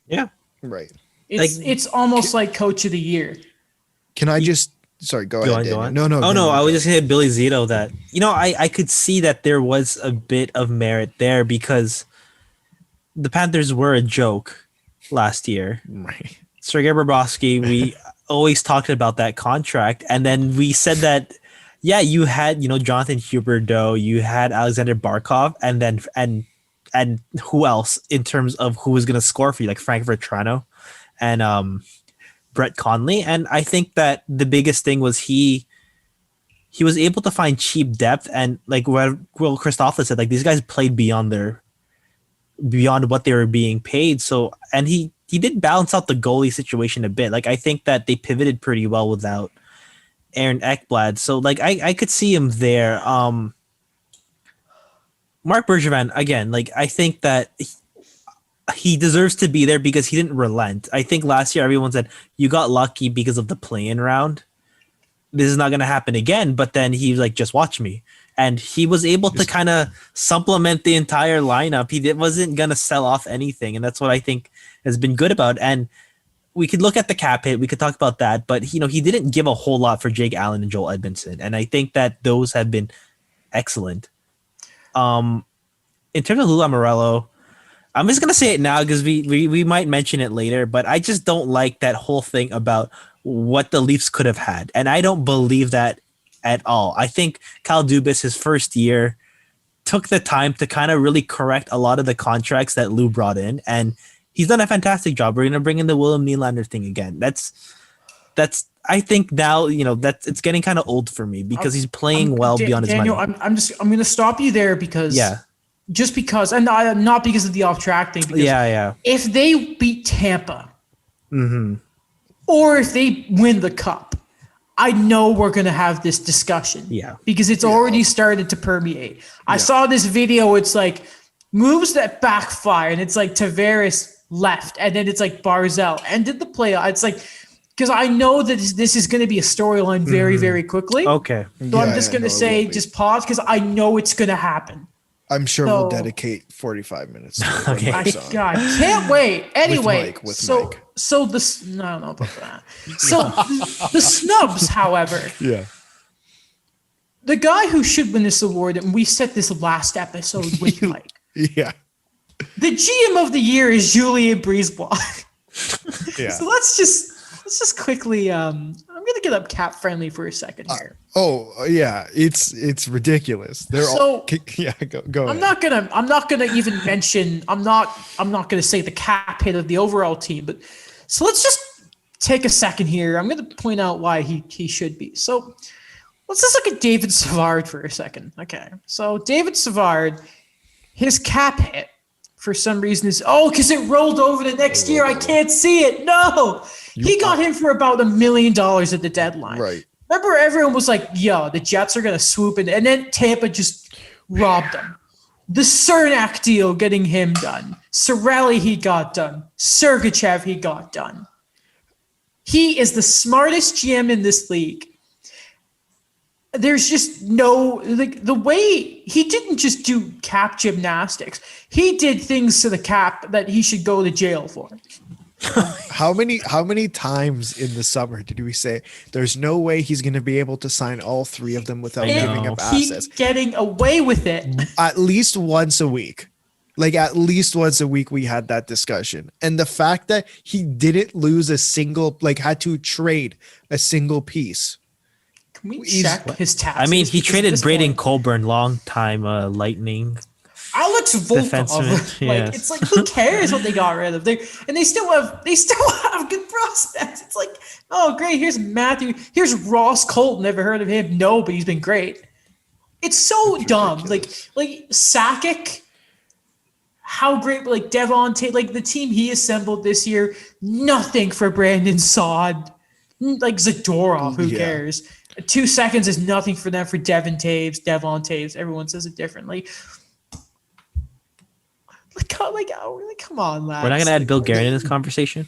Yeah. Right. It's almost like coach of the year. Can I just go ahead. Go on. No. Oh no, I was just gonna hit Billy Zito that I could see that there was a bit of merit there because the Panthers were a joke last year. Right. Sergei Bobrovsky, we always talked about that contract, and then we said that you had Jonathan Huberdeau, you had Alexander Barkov, and then and who else in terms of who was gonna score for you, like Frank Vetrano and Brett Conley. And I think that the biggest thing was he was able to find cheap depth, and like what Will Christophel said, like these guys played beyond what they were being paid. So, and he did balance out the goalie situation a bit. Like I think that they pivoted pretty well without Aaron Ekblad. So like I could see him there. Mark Bergevin, again, like I think that he deserves to be there because he didn't relent. I think last year everyone said you got lucky because of the play-in round. This is not going to happen again. But then he was like, just watch me. And he was able to kind of supplement the entire lineup. He wasn't going to sell off anything. And that's what I think has been good about. And we could look at the cap hit. We could talk about that. But, he didn't give a whole lot for Jake Allen and Joel Edmondson. And I think that those have been excellent. In terms of Lou Lamoriello, I'm just going to say it now because we might mention it later. But I just don't like that whole thing about what the Leafs could have had. And I don't believe that at all. I think Kyle Dubas, his first year, took the time to kind of really correct a lot of the contracts that Lou brought in, and he's done a fantastic job. We're gonna bring in the William Nylander thing again. That's I think now it's getting kind of old for me because he's playing beyond his money. I'm gonna stop you there because just because, and not because of the off track thing. Because if they beat Tampa, or if they win the cup, I know we're going to have this discussion. Yeah. Because it's already started to permeate. I saw this video. It's like moves that backfire, and it's like Tavares left, and then it's like Barzell ended the playoff. It's like, because I know that this is going to be a storyline very, very quickly. Okay. So I'm just going to say, just pause, because I know it's going to happen. I'm sure we'll dedicate 45 minutes to it. Okay. God, can't wait. Anyway, with Mike. So I don't know about that. So the snubs, however. Yeah. The guy who should win this award, and we said this last episode with Mike. Yeah. The GM of the year is Julien Brisebois. Yeah. So let's just quickly I'm gonna get up cap friendly for a second here. It's ridiculous. They're all go ahead. I'm not gonna even mention I'm not gonna say the cap hit of the overall team, but so let's just take a second here. I'm gonna point out why he should be. So let's just look at David Savard for a second. Okay. So David Savard, his cap hit for some reason is because it rolled over the next year. I can't see it. No. He got him for about $1 million at the deadline. Right. Remember, everyone was like, yo, the Jets are going to swoop in. And then Tampa just robbed them. The Cernak deal, getting him done. Sorelli, he got done. Sergachev, he got done. He is the smartest GM in this league. There's just no, like, the way he didn't just do cap gymnastics. He did things to the cap that he should go to jail for. How many times in the summer did we say there's no way he's going to be able to sign all three of them without giving up assets? Keep getting away with it. At least once a week. Like, at least once a week we had that discussion. And the fact that he didn't lose a single, like, had to trade a single piece. Can we check his taxes? I mean, he traded Braden point, Colburn, long-time Lightning Alex Volkov. defenseman. Like, it's like, who cares what they got rid of? They still have good prospects. It's like, oh great, here's Matthew, here's Ross Colton. Never heard of him? No, but he's been great. It's so dumb. Like Sakic. How great, like Devon Tate, like the team he assembled this year, nothing for Brandon Saad. Like Zadorov, who cares? 2 seconds is nothing for them for Devon Taves. Everyone says it differently. Come on, lads. We're not going to add Bill Guerin in this conversation?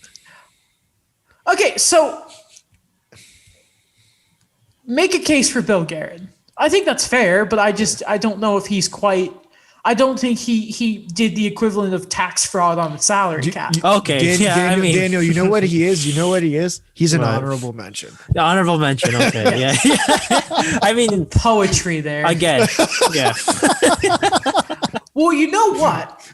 Okay, so make a case for Bill Guerin. I think that's fair, but I don't know if he's quite. I don't think he did the equivalent of tax fraud on the salary cap. Okay, Daniel, you know what he is? He's an honorable mention. The honorable mention, okay, yeah. I mean, poetry there. Again, yeah. Well, you know what?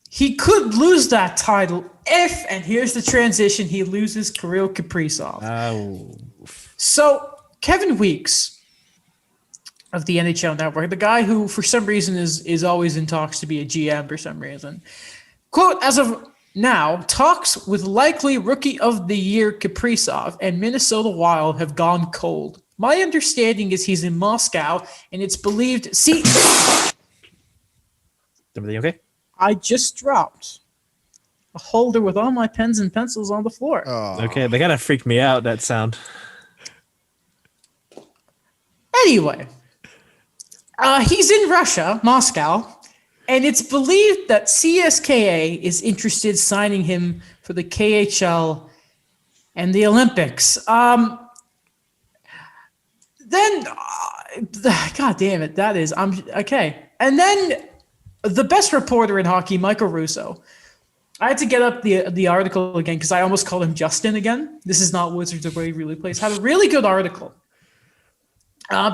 He could lose that title if, and here's the transition, he loses Kirill Kaprizov. Oh. So, Kevin Weeks of the NHL Network, the guy who for some reason is always in talks to be a GM for some reason. Quote, as of now, talks with likely Rookie of the Year Kaprizov and Minnesota Wild have gone cold. My understanding is he's in Moscow, and it's believed... See... Everything okay? I just dropped a holder with all my pens and pencils on the floor. Oh. Okay, they kind of freaked me out, that sound. Anyway... he's in Russia, Moscow, and it's believed that CSKA is interested in signing him for the KHL and the Olympics. God damn it, that is okay. And then the best reporter in hockey, Michael Russo. I had to get up the article again because I almost called him Justin again. This is not Wizards the way he really plays. Had a really good article,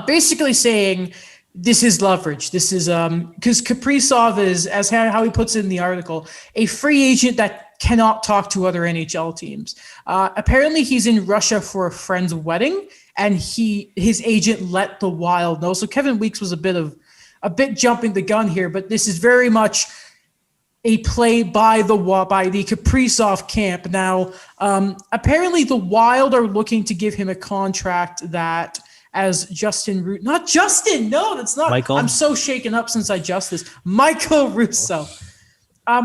basically saying. This is leverage. This is because Kaprizov is, as how he puts it in the article, a free agent that cannot talk to other NHL teams. Apparently, he's in Russia for a friend's wedding, and his agent let the Wild know. So Kevin Weeks was a bit jumping the gun here, but this is very much a play by the Kaprizov camp. Now, apparently, the Wild are looking to give him a contract that. As Justin Root, not Justin, no, that's not. Michael? I'm so shaken up since I just this. Michael Russo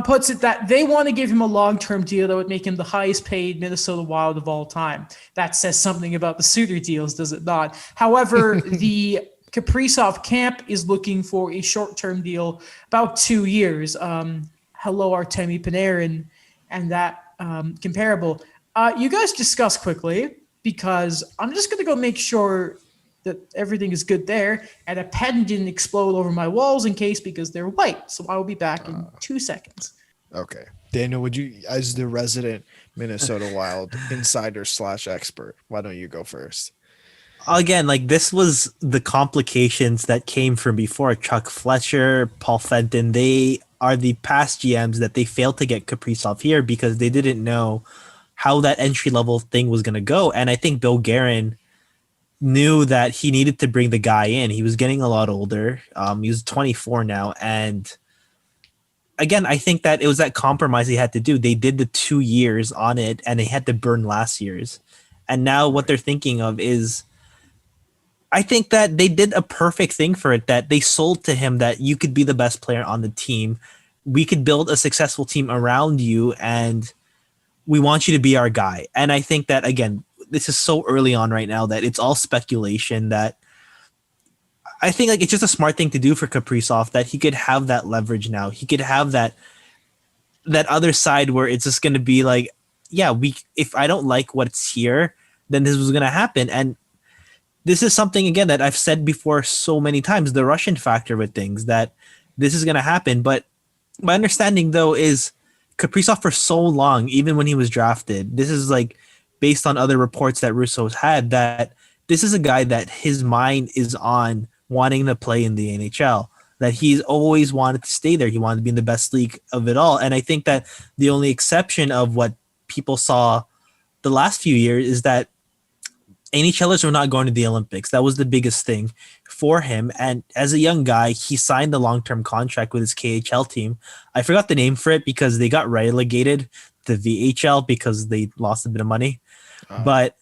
puts it that they want to give him a long-term deal that would make him the highest paid Minnesota Wild of all time. That says something about the Suter deals, does it not? However, the Kaprizov camp is looking for a short-term deal, about 2 years. Hello, Artemi Panarin, and that comparable. You guys discuss quickly because I'm just going to go make sure that everything is good there, and a pen didn't explode over my walls in case because they're white. So I will be back in 2 seconds. Okay. Daniel, would you, as the resident Minnesota Wild insider / expert, why don't you go first? Again, like this was the complications that came from before. Chuck Fletcher, Paul Fenton, they are the past GMs that they failed to get Kaprizov here because they didn't know how that entry-level thing was going to go. And I think Bill Guerin knew that he needed to bring the guy in. He was getting a lot older. He was 24 now. And again, I think that it was that compromise they had to do. They did the 2 years on it, and they had to burn last year's. And now what they're thinking of is, I think that they did a perfect thing for it, that they sold to him that you could be the best player on the team. We could build a successful team around you, and we want you to be our guy. And I think that, again, this is so early on right now that it's all speculation that I think like it's just a smart thing to do for Kaprizov that he could have that leverage now. He could have that other side where it's just going to be like, yeah, we if I don't like what's here, then this was going to happen. And this is something again that I've said before so many times, the Russian factor with things, that this is going to happen. But my understanding though is Kaprizov for so long, even when he was drafted, this is like based on other reports that Russo's had, that this is a guy that his mind is on wanting to play in the NHL, that he's always wanted to stay there. He wanted to be in the best league of it all. And I think that the only exception of what people saw the last few years is that NHLers were not going to the Olympics. That was the biggest thing for him. And as a young guy, he signed a long-term contract with his KHL team. I forgot the name for it because they got relegated to VHL because they lost a bit of money. But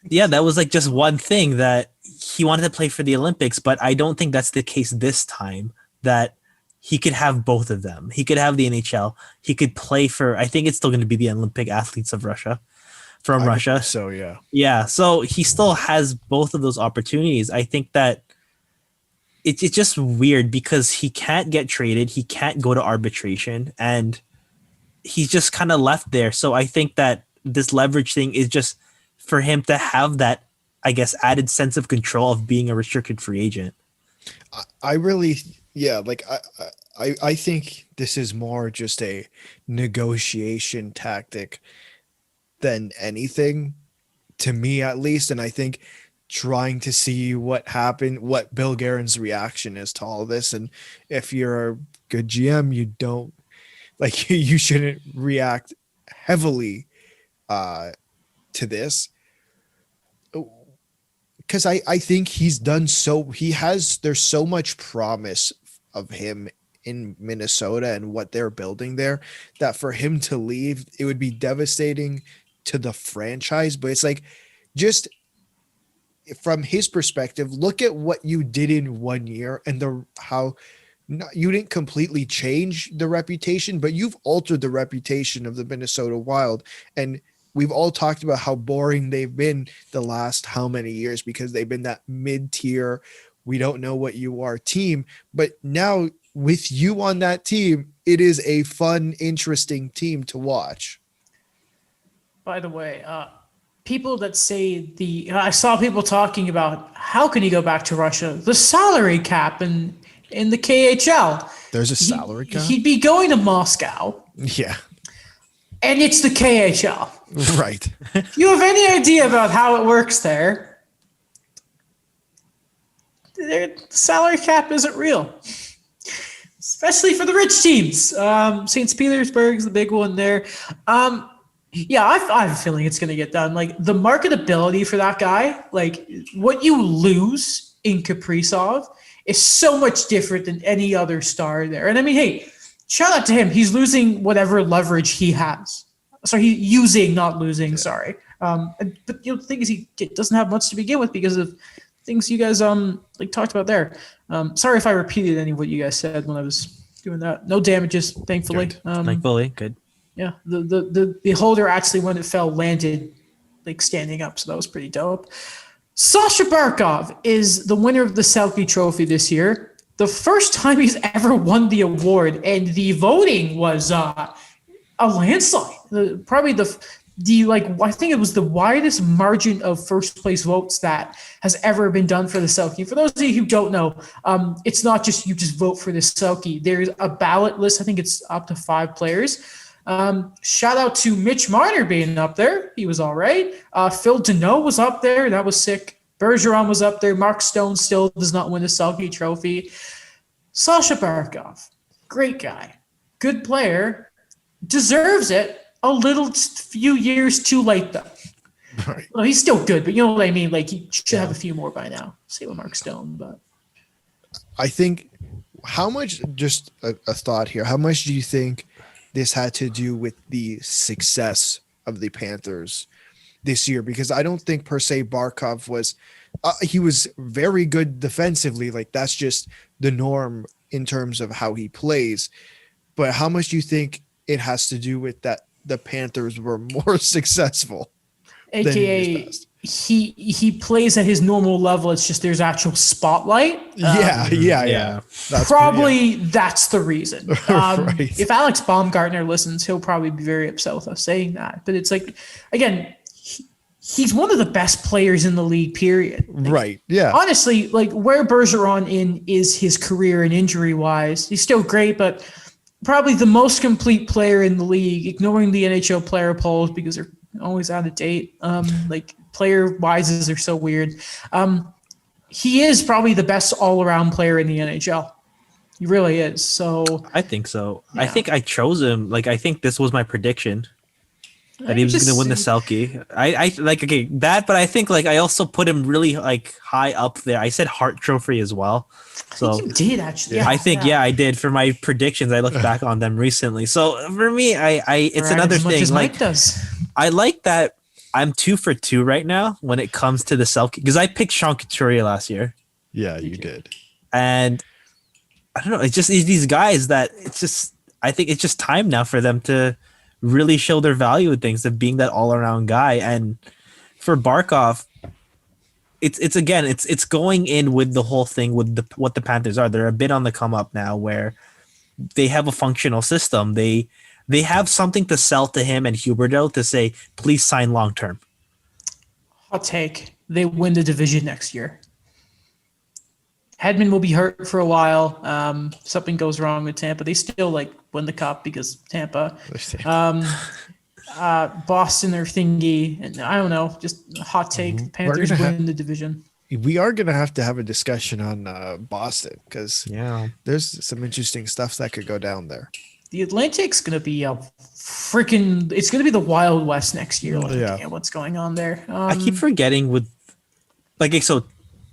yeah, that was like just one thing that he wanted to play for the Olympics, but I don't think that's the case this time, that he could have both of them. He could have the NHL. He could play for, I think it's still going to be the Olympic athletes of Russia, from Russia. So, yeah. Yeah. So he still has both of those opportunities. I think that it's just weird because he can't get traded. He can't go to arbitration, and he's just kind of left there. So I think that this leverage thing is just for him to have that, I guess, added sense of control of being a restricted free agent. I really, yeah, like I think this is more just a negotiation tactic than anything, to me at least. And I think trying to see what happened, what Bill Guerin's reaction is to all this. And if you're a good GM, you don't like, you shouldn't react heavily to this. Because I think he's done so, there's so much promise of him in Minnesota and what they're building there, that for him to leave, it would be devastating to the franchise. But it's like, just from his perspective, look at what you did in 1 year and how you didn't completely change the reputation, but you've altered the reputation of the Minnesota Wild. And we've all talked about how boring they've been the last how many years, because they've been that mid-tier, we don't know what you are team. But now with you on that team, it is a fun, interesting team to watch. By the way, people that say I saw people talking about how can he go back to Russia? The salary cap in the KHL. There's a salary cap? He'd be going to Moscow. Yeah. And it's the KHL. Right. If you have any idea about how it works there, their salary cap isn't real. Especially for the rich teams. St. Petersburg's the big one there. Yeah, I have a feeling it's going to get done. Like, the marketability for that guy, like, what you lose in Kaprizov is so much different than any other star there. And I mean, hey, shout out to him. He's losing whatever leverage he has. Sorry, he's using, not losing. Yeah. Sorry. But the thing is, he doesn't have much to begin with because of things you guys like talked about there. Sorry if I repeated any of what you guys said when I was doing that. No damages, thankfully. Thankfully, good. Yeah, the holder actually, when it fell, landed like standing up, so that was pretty dope. Sasha Barkov is the winner of the Selke Trophy this year. The first time he's ever won the award, and the voting was a landslide. Probably I think it was the widest margin of first place votes that has ever been done for the Selke. For those of you who don't know, it's not just you just vote for the Selke. There's a ballot list. I think it's up to 5 players. Shout out to Mitch Marner being up there. He was all right. Phil Deneau was up there. That was sick. Bergeron was up there. Mark Stone still does not win the Selke Trophy. Sasha Barkov, great guy, good player, deserves it. A little few years too late, though. Right. Well, he's still good, but you know what I mean? Like, he should have a few more by now. Same with Mark Stone, but I think how much, just a thought here, how much do you think this had to do with the success of the Panthers this year? Because I don't think per se Barkov was he was very good defensively. Like, that's just the norm in terms of how he plays. But how much do you think it has to do with that the Panthers were more successful? AKA he plays at his normal level. It's just there's actual spotlight. Yeah. That's the reason. Right. If Alex Baumgartner listens, he'll probably be very upset with us saying that. But it's like, again, he's one of the best players in the league, period. Like, Right. Yeah. honestly, like where Bergeron is his career and injury wise, he's still great, but probably the most complete player in the league, ignoring the NHL player polls because they're always out of date. Like player wises are so weird. He is probably the best all around player in the NHL. He really is. So I think so. Yeah. I think I chose him. Like, I think this was my prediction that he was going to win the Selke. I like, okay, that, but I think like I also put him really like high up there. I said Hart Trophy as well. So I think you did actually. Yeah, I think I did for my predictions. I looked back on them recently. So for me, it's another as much thing. as Like Mike does. I like that I'm 2 for 2 right now when it comes to the Selke, because I picked Sean Couturier last year, Yeah, you did. and I don't know. It's just these guys that I think it's just time now for them to really show their value in things of being that all around guy. And for Barkov, it's going in with the whole thing with what the Panthers are. They're a bit on the come up now where they have a functional system. They have something to sell to him and Huberdeau to say, please sign long term. Hot take. They win the division next year. Hedman will be hurt for a while. Something goes wrong with Tampa. They still like win the cup because Tampa. Boston or thingy, and I don't know. Just a hot take. The Panthers win the division. We are going to have a discussion on Boston because there's some interesting stuff that could go down there. The Atlantic's going to be it's going to be the Wild West next year. Looking at what's going on there. I keep forgetting with so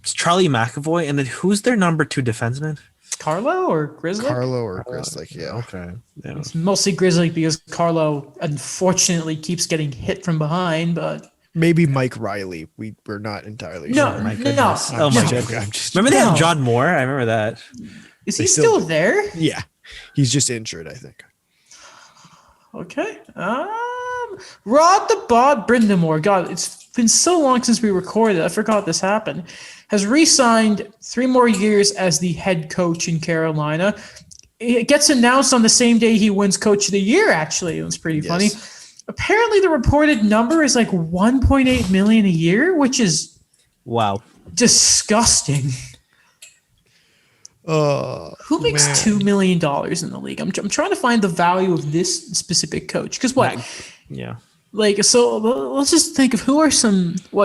it's Charlie McAvoy, and then who's their number 2 defenseman? Carlo or Grizzly? Okay. Yeah. It's mostly Grizzly because Carlo unfortunately keeps getting hit from behind, but maybe Mike Riley. We're not entirely no, sure. no. Oh my goodness. Remember they had John Moore? I remember that. Is he still there? Yeah. He's just injured, I think. Okay. Rod the Bod Brind'Amour. God, it's been so long since we recorded. I forgot this happened. Has re-signed 3 more years as the head coach in Carolina. It gets announced on the same day he wins Coach of the Year, actually. It was pretty funny. Apparently, the reported number is like $1.8 million a year, which is disgusting. Who makes $2 million in the league? I'm trying to find the value of this specific coach. Because what? Yeah. Like, so let's just think of who are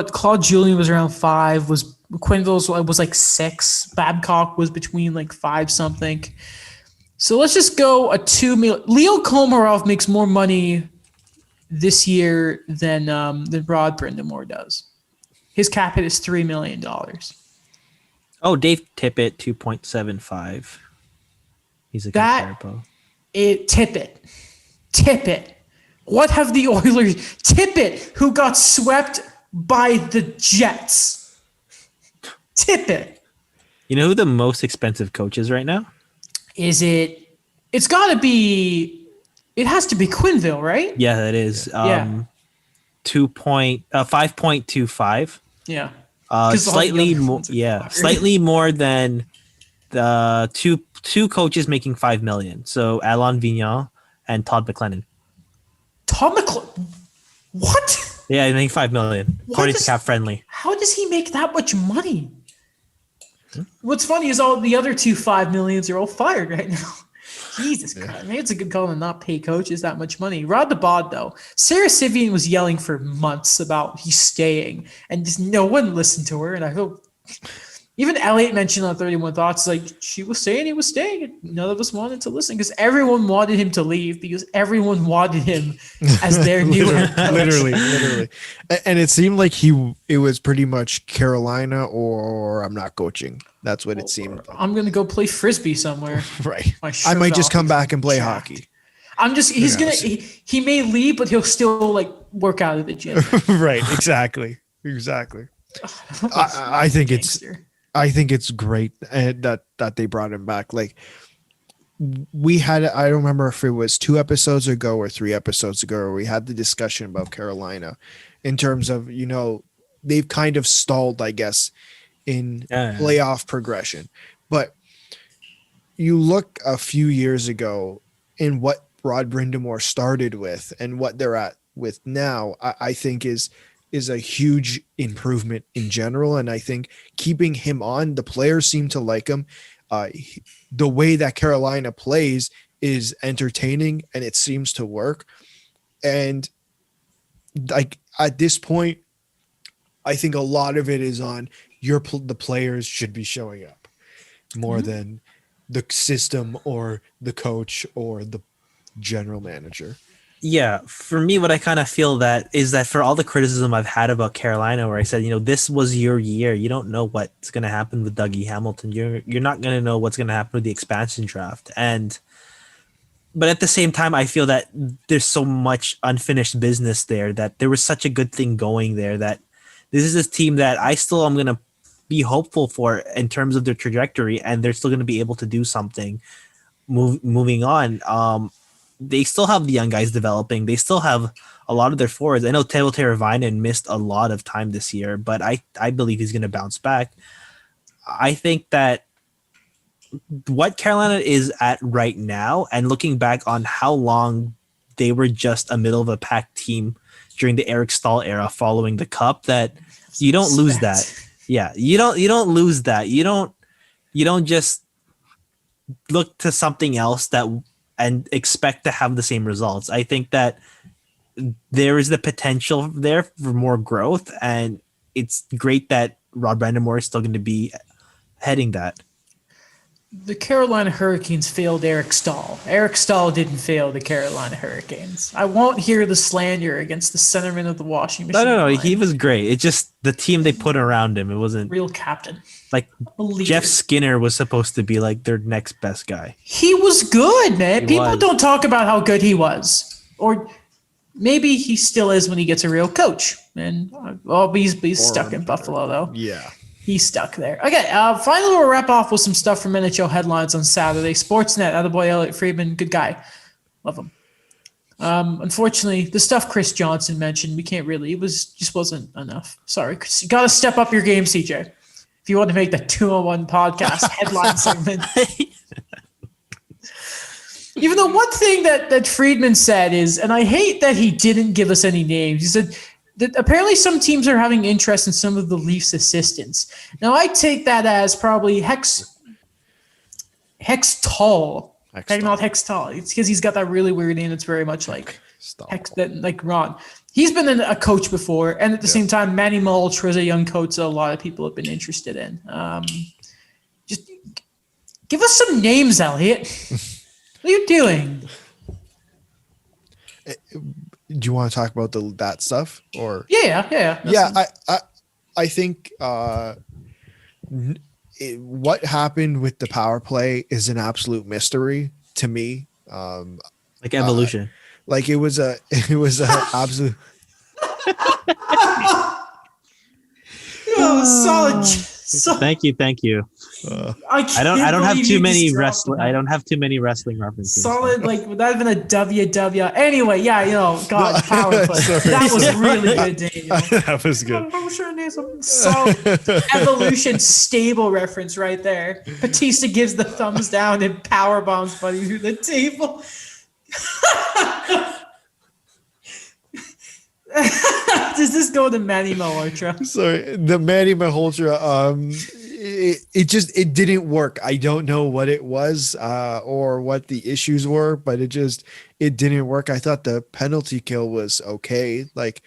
Claude Julien was around 5, was Quenneville was like 6, Babcock was between like 5 something. So let's just go a 2 million. Leo Komarov makes more money this year than Rod Brind'Amour does. His cap hit is $3 million. Oh, Dave Tippett, 2.75. He's a comparable. Tippett. What have the Oilers? Tippett, who got swept by the Jets. Tippett. You know who the most expensive coach is right now? Is it? It's got to be. It has to be Quenneville, right? Yeah, it is. 5.25. Yeah. Slightly more. Yeah, slightly more than the two coaches making $5 million. So Alain Vigneault and Todd McLennan. What? Yeah, I think $5 million according to Cap Friendly. How does he make that much money? What's funny is all the other 2 $5 millions are all fired right now. Jesus Christ. Maybe it's a good call to not pay coaches that much money. Rod the Bod, though. Sarah Sivian was yelling for months about he's staying, and just no one listened to her. And I hope even Elliot mentioned on 31 Thoughts, like she was saying he was staying, and none of us wanted to listen because everyone wanted him to leave because everyone wanted him as their new head coach. Literally. And it seemed like it was pretty much Carolina or I'm not coaching. That's what it seemed like. I'm going to go play Frisbee somewhere. Right. I might just come back and play hockey. He may leave, but he'll still like work out at the gym. Right. Exactly. I think it's great that they brought him back. Like we had, I don't remember if it was 2 episodes ago or 3 episodes ago, where we had the discussion about Carolina in terms of, they've kind of stalled, I guess, in playoff progression. But you look a few years ago in what Rod Brind'Amour started with and what they're at with now, I think is a huge improvement in general. And I think keeping him on, the players seem to like him. The way that Carolina plays is entertaining and it seems to work. And like at this point, I think a lot of it is on the players should be showing up more than the system or the coach or the general manager. Yeah, for me, what I kind of feel that is that for all the criticism I've had about Carolina, where I said, this was your year. You don't know what's going to happen with Dougie Hamilton. You're not going to know what's going to happen with the expansion draft. But at the same time, I feel that there's so much unfinished business there, that there was such a good thing going there, that this is this team that I still am going to be hopeful for in terms of their trajectory, and they're still going to be able to do something moving on. They still have the young guys developing. They still have a lot of their forwards. I know Teuvo Teravainen missed a lot of time this year, but I believe he's going to bounce back. I think that what Carolina is at right now, and looking back on how long they were just a middle of a pack team during the Eric Stahl era following the cup, that you don't lose that. Yeah, you don't lose that. You don't just look to something else and expect to have the same results. I think that there is the potential there for more growth, and it's great that Rod Brind'Amour is still going to be heading that. The Carolina Hurricanes failed Eric Stahl. Eric Stahl didn't fail the Carolina Hurricanes. I won't hear the slander against the centerman of the washing machine. No, he was great. It's just the team they put around him. It wasn't real captain. Like Jeff Skinner was supposed to be like their next best guy. He was good, man. People don't talk about how good he was, or maybe he still is when he gets a real coach. And he's stuck in Buffalo though. Yeah. He's stuck there. Okay, finally we'll wrap off with some stuff from NHL headlines on Saturday. Sportsnet, attaboy Elliot Friedman, good guy. Love him. Unfortunately, the stuff Chris Johnson mentioned, we can't really. It just wasn't enough. Sorry, Chris. You got to step up your game, CJ. If you want to make the 201 podcast headline segment. Even though one thing that Friedman said is, and I hate that he didn't give us any names, he said that apparently some teams are having interest in some of the Leafs assistants. Now, I take that as probably Hextall. Not Hextall. It's because he's got that really weird name that's very much like like Ron. He's been a coach before, and at the same time, Manny Malhotra is a young coach that a lot of people have been interested in. Just give us some names, Elliot. What are you doing? Do you want to talk about that stuff or? Yeah. I think what happened with the power play is an absolute mystery to me. Like evolution. Like it was a absolute. Solid. Thank you. I don't have too many wrestling references. Solid, like would that have been a WW? Anyway, God, power play. That was really good, Daniel. That was good. I'm sure there's some solid evolution stable reference right there. Batista gives the thumbs down and power bombs Buddy through the table. Does this go to Manny Malhotra? Sorry, the Manny Malhotra. It didn't work. I don't know what it was or what the issues were, but it didn't work. I thought the penalty kill was okay. Like,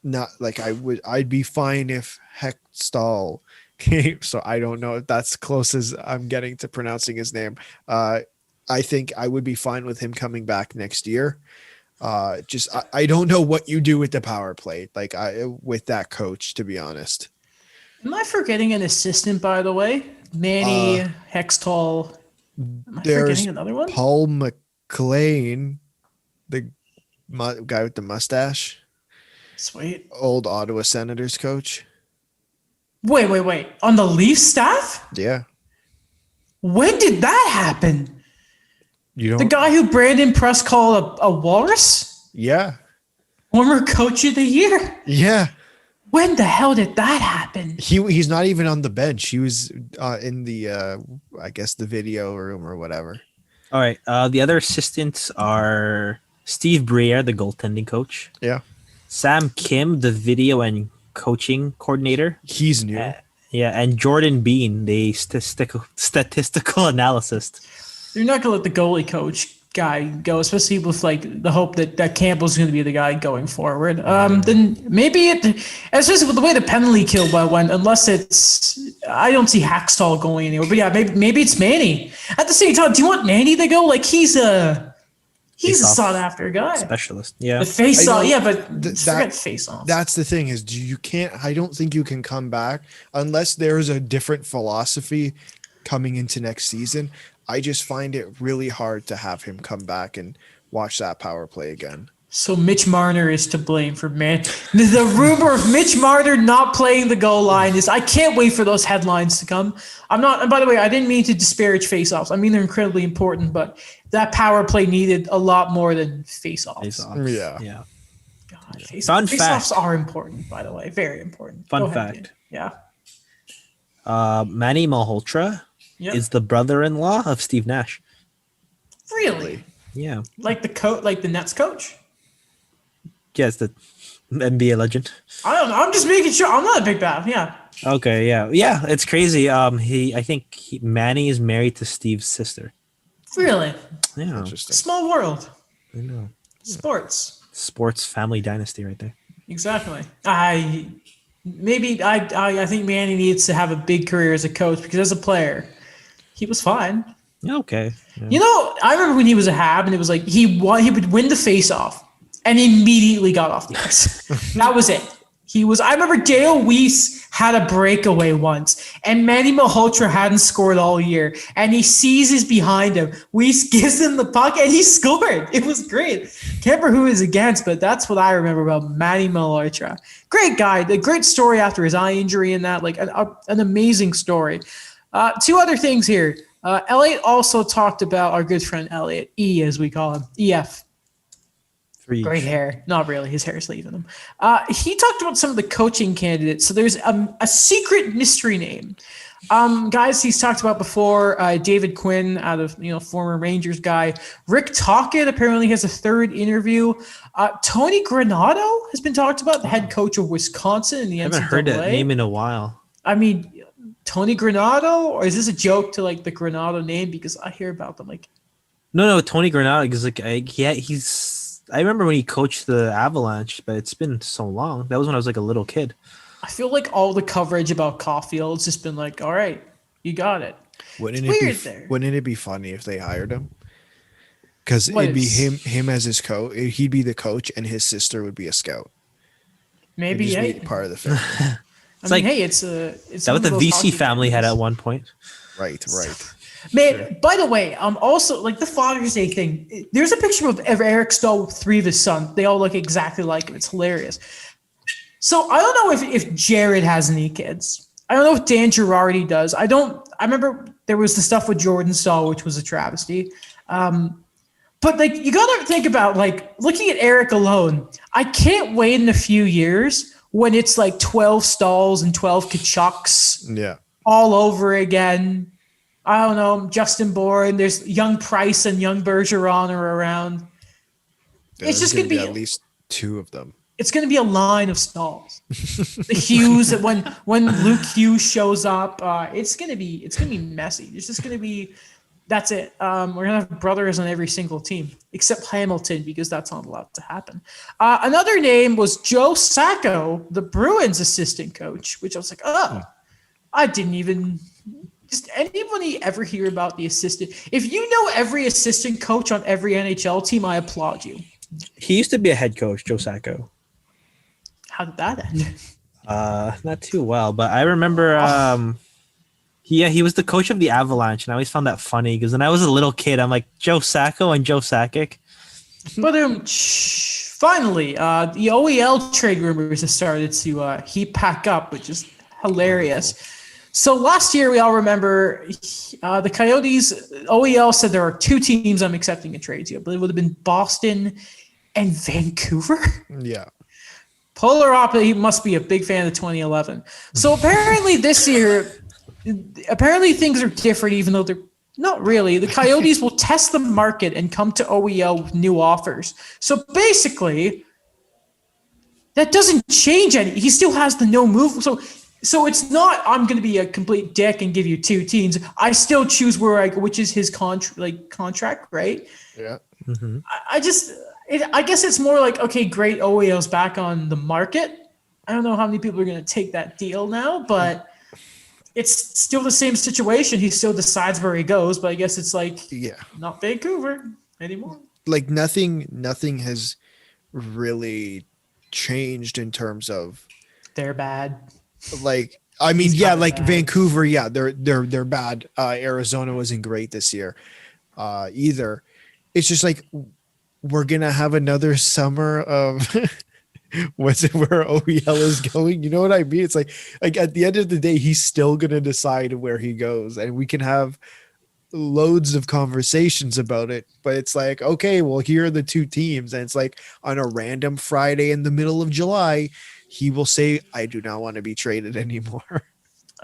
not like I'd be fine if Hextall came. So I don't know if that's close as I'm getting to pronouncing his name. I think I would be fine with him coming back next year. I don't know what you do with the power play, with that coach, to be honest. Am I forgetting an assistant, by the way? Manny Hextall. Am I forgetting another one? Paul McLean, the guy with the mustache. Sweet. Old Ottawa Senators coach. Wait. On the Leafs staff? Yeah. When did that happen? The guy who Brandon Press called a walrus? Yeah. Former coach of the year? Yeah. When the hell did that happen? He's not even on the bench. He was in the I guess the video room or whatever. All right. The other assistants are Steve Briere, the goaltending coach. Yeah. Sam Kim, the video and coaching coordinator. He's new. And Jordan Bean, the statistical analyst. They're not gonna let the goalie coach guy go, especially with like the hope that Campbell's going to be the guy going forward. Then maybe especially with the way the penalty kill went, unless it's, I don't see Hackstall going anywhere. But yeah, maybe it's Manny. At the same time, do you want Manny to go? Like he's a sought after guy, specialist. Yeah, the face off. Yeah, but forget face off. That's the thing is, you can't. I don't think you can come back unless there's a different philosophy coming into next season. I just find it really hard to have him come back and watch that power play again. So Mitch Marner is to blame for the rumor of Mitch Marner not playing the goal line is. I can't wait for those headlines to come. I'm not. And by the way, I didn't mean to disparage faceoffs. I mean they're incredibly important, but that power play needed a lot more than faceoffs. Yeah. God, faceoffs are important, by the way, very important. Fun fact. Yeah. Manny Malhotra is the brother-in-law of Steve Nash. Really? Yeah. Like the Nets coach? Yes, the NBA legend. I don't know. I'm just making sure. I'm not a big fan. Yeah. Okay. Yeah. It's crazy. I think Manny is married to Steve's sister. Really? Yeah. Interesting. Small world. I know. Sports family dynasty right there. Exactly. I think Manny needs to have a big career as a coach because as a player, he was fine. Okay. Yeah. You know, I remember when he was a Hab and it was like he would win the face-off and immediately got off the ice. That was it. I remember Dale Weiss had a breakaway once and Manny Malhotra hadn't scored all year and he sees his behind him. Weiss gives him the puck and he scored. It was great. Can't remember who he was against, but that's what I remember about Manny Malhotra. Great guy. The great story after his eye injury and that, like an amazing story. Two other things here. Elliot also talked about our good friend Elliot, E as we call him, EF. Great hair. Not really. His hair is leaving him. He talked about some of the coaching candidates. So there's a secret mystery name. Guys he's talked about before, David Quinn out of, former Rangers guy. Rick Tocchet apparently has a third interview. Tony Granato has been talked about, the head coach of Wisconsin in the NCAA. I haven't heard that name in a while. I mean, Tony Granato, or is this a joke to like the Granato name? Because I hear about them like. No, Tony Granato is like he's. I remember when he coached the Avalanche, but it's been so long. That was when I was like a little kid. I feel like all the coverage about Caulfield's just been like, all right, you got it. Wouldn't it be funny if they hired him? Because it'd be him as his coach. He'd be the coach, and his sister would be a scout. Maybe be part of the family. It's like, hey, it's that what the VC family had at one point. Right. Man, sure. By the way, also like the Father's Day thing. There's a picture of Eric Stahl with three of his sons. They all look exactly like him. It's hilarious. So I don't know if Jared has any kids. I don't know if Dan Girardi does. I remember there was the stuff with Jordan Stahl, which was a travesty. But like you gotta think about like looking at Eric alone. I can't wait in a few years when it's like 12 Stahls and 12 Kachucks. Yeah. All over again. I don't know, Justin Bourne. There's young Price and young Bergeron are around. Yeah, it's just going to be at least two of them. It's going to be a line of Stalls. The Hughes, when Luke Hughes shows up, it's going to be messy. It's just going to be. That's it. We're going to have brothers on every single team except Hamilton because that's not allowed to happen. Another name was Joe Sacco, the Bruins assistant coach, which I was like, I didn't even. Does anybody ever hear about the assistant? If you know every assistant coach on every NHL team, I applaud you. He used to be a head coach, Joe Sacco. How did that end? Not too well, but I remember he was the coach of the Avalanche, and I always found that funny because when I was a little kid, I'm like, Joe Sacco and Joe Sakic. But finally, the OEL trade rumors have started to heat back up, which is hilarious. So last year, we all remember the Coyotes, OEL said there are two teams I'm accepting a trade to. I believe it would have been Boston and Vancouver. Yeah. Polar opposite. He must be a big fan of 2011. So apparently this year, things are different, even though they're not really. The Coyotes will test the market and come to OEL with new offers. So basically, that doesn't change any. He still has the no move. So it's not I'm going to be a complete dick and give you 2 teams. I still choose where I go, which is his contract, right? Yeah. Mm-hmm. I guess it's more like, okay, great, OEL's back on the market. I don't know how many people are going to take that deal now, but it's still the same situation. He still decides where he goes, but I guess it's like not Vancouver anymore. Like nothing has really changed in terms of they're bad. Like I mean, like bad. Vancouver, they're bad. Arizona wasn't great this year either. It's just like we're gonna have another summer of what's it where OEL is going? You know what I mean? It's like at the end of the day, he's still gonna decide where he goes, and we can have loads of conversations about it. But it's like, okay, well, here are the 2 teams, and it's like on a random Friday in the middle of July, he will say, "I do not want to be traded anymore."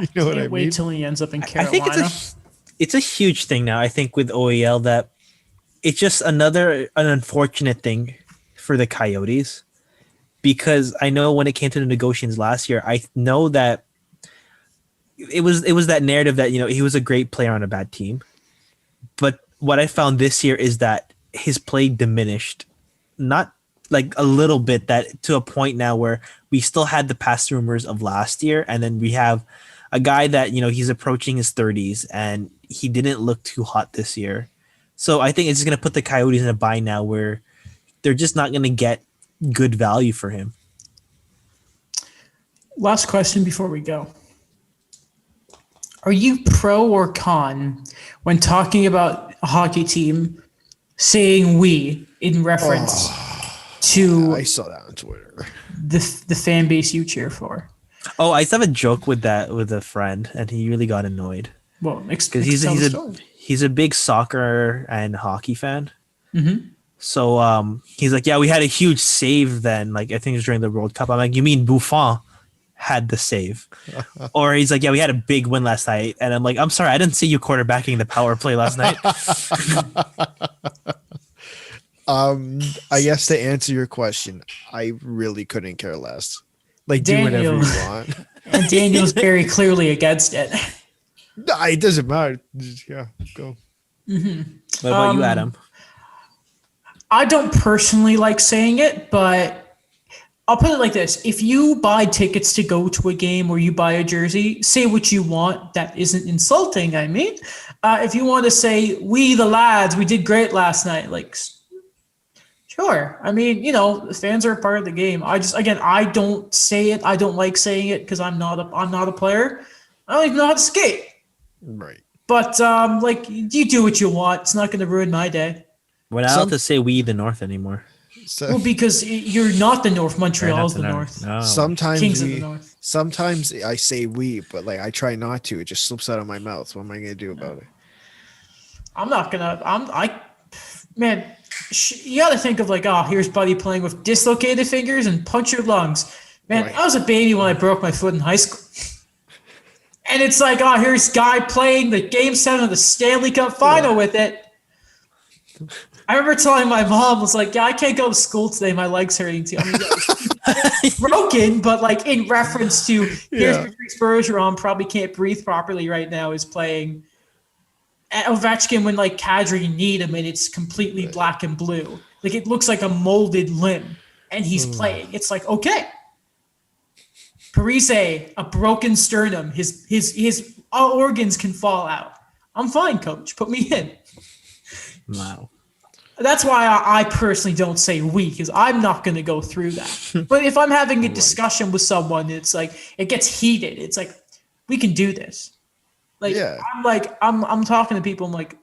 You know what I mean? Wait till he ends up in Carolina. I think it's a huge thing now. I think with OEL that it's just an unfortunate thing for the Coyotes, because I know when it came to the negotiations last year, I know that it was that narrative that, you know, he was a great player on a bad team. But what I found this year is that his play diminished, not like a little bit, that to a point now where we still had the past rumors of last year, and then we have a guy that, you know, he's approaching his 30s and he didn't look too hot this year. So I think it's just going to put the Coyotes in a bind now where they're just not going to get good value for him. Last question before we go. Are you pro or con when talking about a hockey team saying "we" in reference to I saw that on Twitter. the fan base you cheer for? Oh, I used to have a joke with that with a friend, and he really got annoyed. Well, because he's a big soccer and hockey fan. Mm-hmm. So he's like, yeah, we had a huge save then. Like I think it was during the World Cup. I'm like, you mean Buffon had the save? Or he's like, yeah, we had a big win last night. And I'm like, I'm sorry, I didn't see you quarterbacking the power play last night. I guess to answer your question, I really couldn't care less. Like, do whatever you want. And Daniel's very clearly against it. No, it doesn't matter. Just, go. Mm-hmm. What about you, Adam? I don't personally like saying it, but I'll put it like this. If you buy tickets to go to a game or you buy a jersey, say what you want. That isn't insulting, I mean. If you want to say, "We, the lads, we did great last night," like, sure. I mean, you know, the fans are a part of the game. I don't say it. I don't like saying it because I'm not a player. I don't even know how to skate. Right. But like, you do what you want. It's not going to ruin my day. We're not allowed to say "we the North" anymore. So, well, because you're not the North. Montreal's the North. No. Sometimes Kings of the North. Sometimes I say "we," but like I try not to. It just slips out of my mouth. What am I going to do about it? I'm not gonna. Man, you got to think of like, oh, here's Buddy playing with dislocated fingers and punctured lungs. Man, Right. I was a baby when I broke my foot in high school. And it's like, oh, here's Guy playing the Game 7 of the Stanley Cup Final with it. I remember telling my mom, was like, yeah, I can't go to school today. My leg's hurting too. I mean, it's broken, but like in reference to here's Patrice Bergeron probably can't breathe properly right now is playing. At Ovechkin when like Kadri need him and it's completely black and blue. Like it looks like a molded limb and he's playing. It's like, okay. Parise, a broken sternum. His organs can fall out. I'm fine, coach. Put me in. Wow. That's why I personally don't say "we" because I'm not going to go through that. But if I'm having a discussion with someone, it's like it gets heated. It's like we can do this. Like I'm talking to people. I'm like,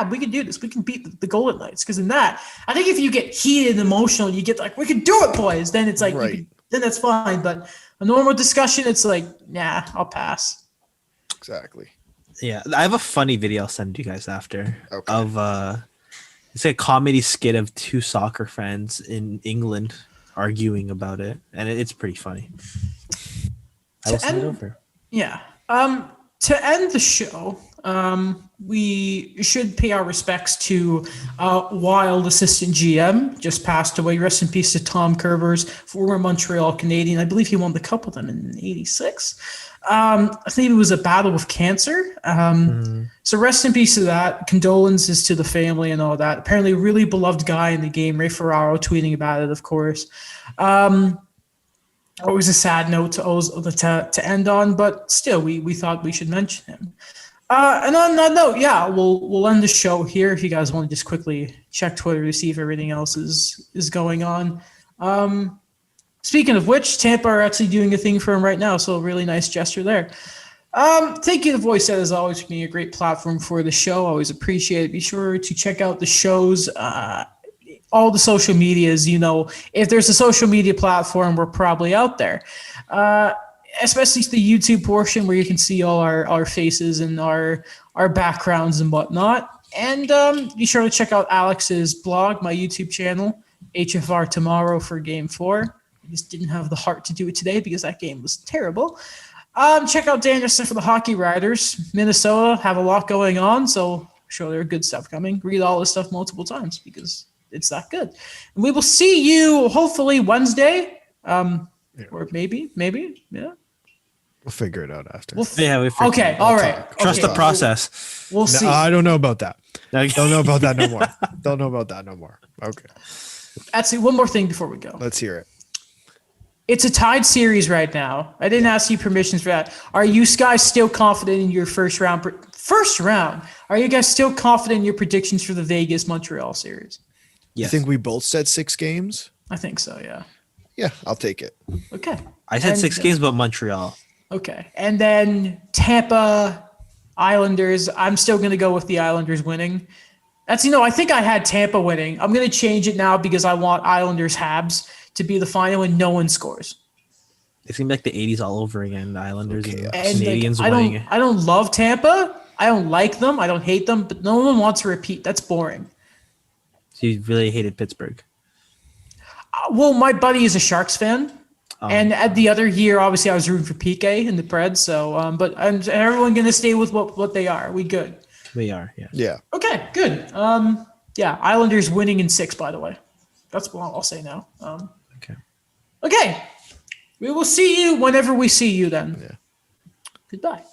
we can do this. We can beat the Golden Knights. Because in that, I think if you get heated and emotional, you get like, we can do it, boys. Then it's like, then that's fine. But a normal discussion, it's like, nah, I'll pass. Exactly. Yeah, I have a funny video I'll send you guys after of it's a comedy skit of 2 soccer fans in England. arguing about it, and it's pretty funny. I will send it over. Yeah. To end the show, we should pay our respects to Wild assistant GM, just passed away. Rest in peace to Tom Curvers, former Montreal Canadian. I believe he won the cup with them in '86. I think it was a battle with cancer. So rest in peace to that. Condolences to the family and all that. Apparently, a really beloved guy in the game. Ray Ferraro tweeting about it, of course. Always a sad note to end on, but still, we thought we should mention him. And on that note, yeah, we'll end the show here. If you guys want to just quickly check Twitter to see if everything else is going on. Speaking of which, Tampa are actually doing a thing for him right now, so a really nice gesture there. Thank you to VoiceSet, as always, for being a great platform for the show. Always appreciate it. Be sure to check out the shows. All the social medias, if there's a social media platform, we're probably out there. Especially the YouTube portion where you can see all our faces and our backgrounds and whatnot. And be sure to check out Alex's blog, my YouTube channel, HFR Tomorrow for Game 4. I just didn't have the heart to do it today because that game was terrible. Check out Danielson for the Hockey Riders. Minnesota have a lot going on, so sure there's good stuff coming. Read all this stuff multiple times because it's that good. And we will see you hopefully Wednesday. Or maybe, yeah. We'll figure it out after. Okay, all right. Trust the process. We'll see. I don't know about that. Don't know about that no more. Okay. Actually, one more thing before we go. Let's hear it. It's a tied series right now. I didn't ask you permissions for that. Are you guys still confident in your first round? Are you guys still confident in your predictions for the Vegas Montreal series? Yes. I think we both said 6 games. I think so, yeah. Yeah, I'll take it. Okay. I said 6 games, but Montreal. Okay. And then Tampa Islanders. I'm still going to go with the Islanders winning. That's, I think I had Tampa winning. I'm going to change it now because I want Islanders Habs to be the final and no one scores. It seemed like the 80s all over again. The Islanders and Canadians winning. I don't love Tampa. I don't like them. I don't hate them, but no one wants to repeat. That's boring. So you really hated Pittsburgh? Well, my buddy is a Sharks fan. And at the other year, obviously, I was rooting for PK and the Preds. So, but everyone going to stay with what they are. We good? We are, yeah. Yeah. Okay, good. Yeah, Islanders winning in 6, by the way. That's what I'll say now. Okay. We will see you whenever we see you then. Yeah. Goodbye.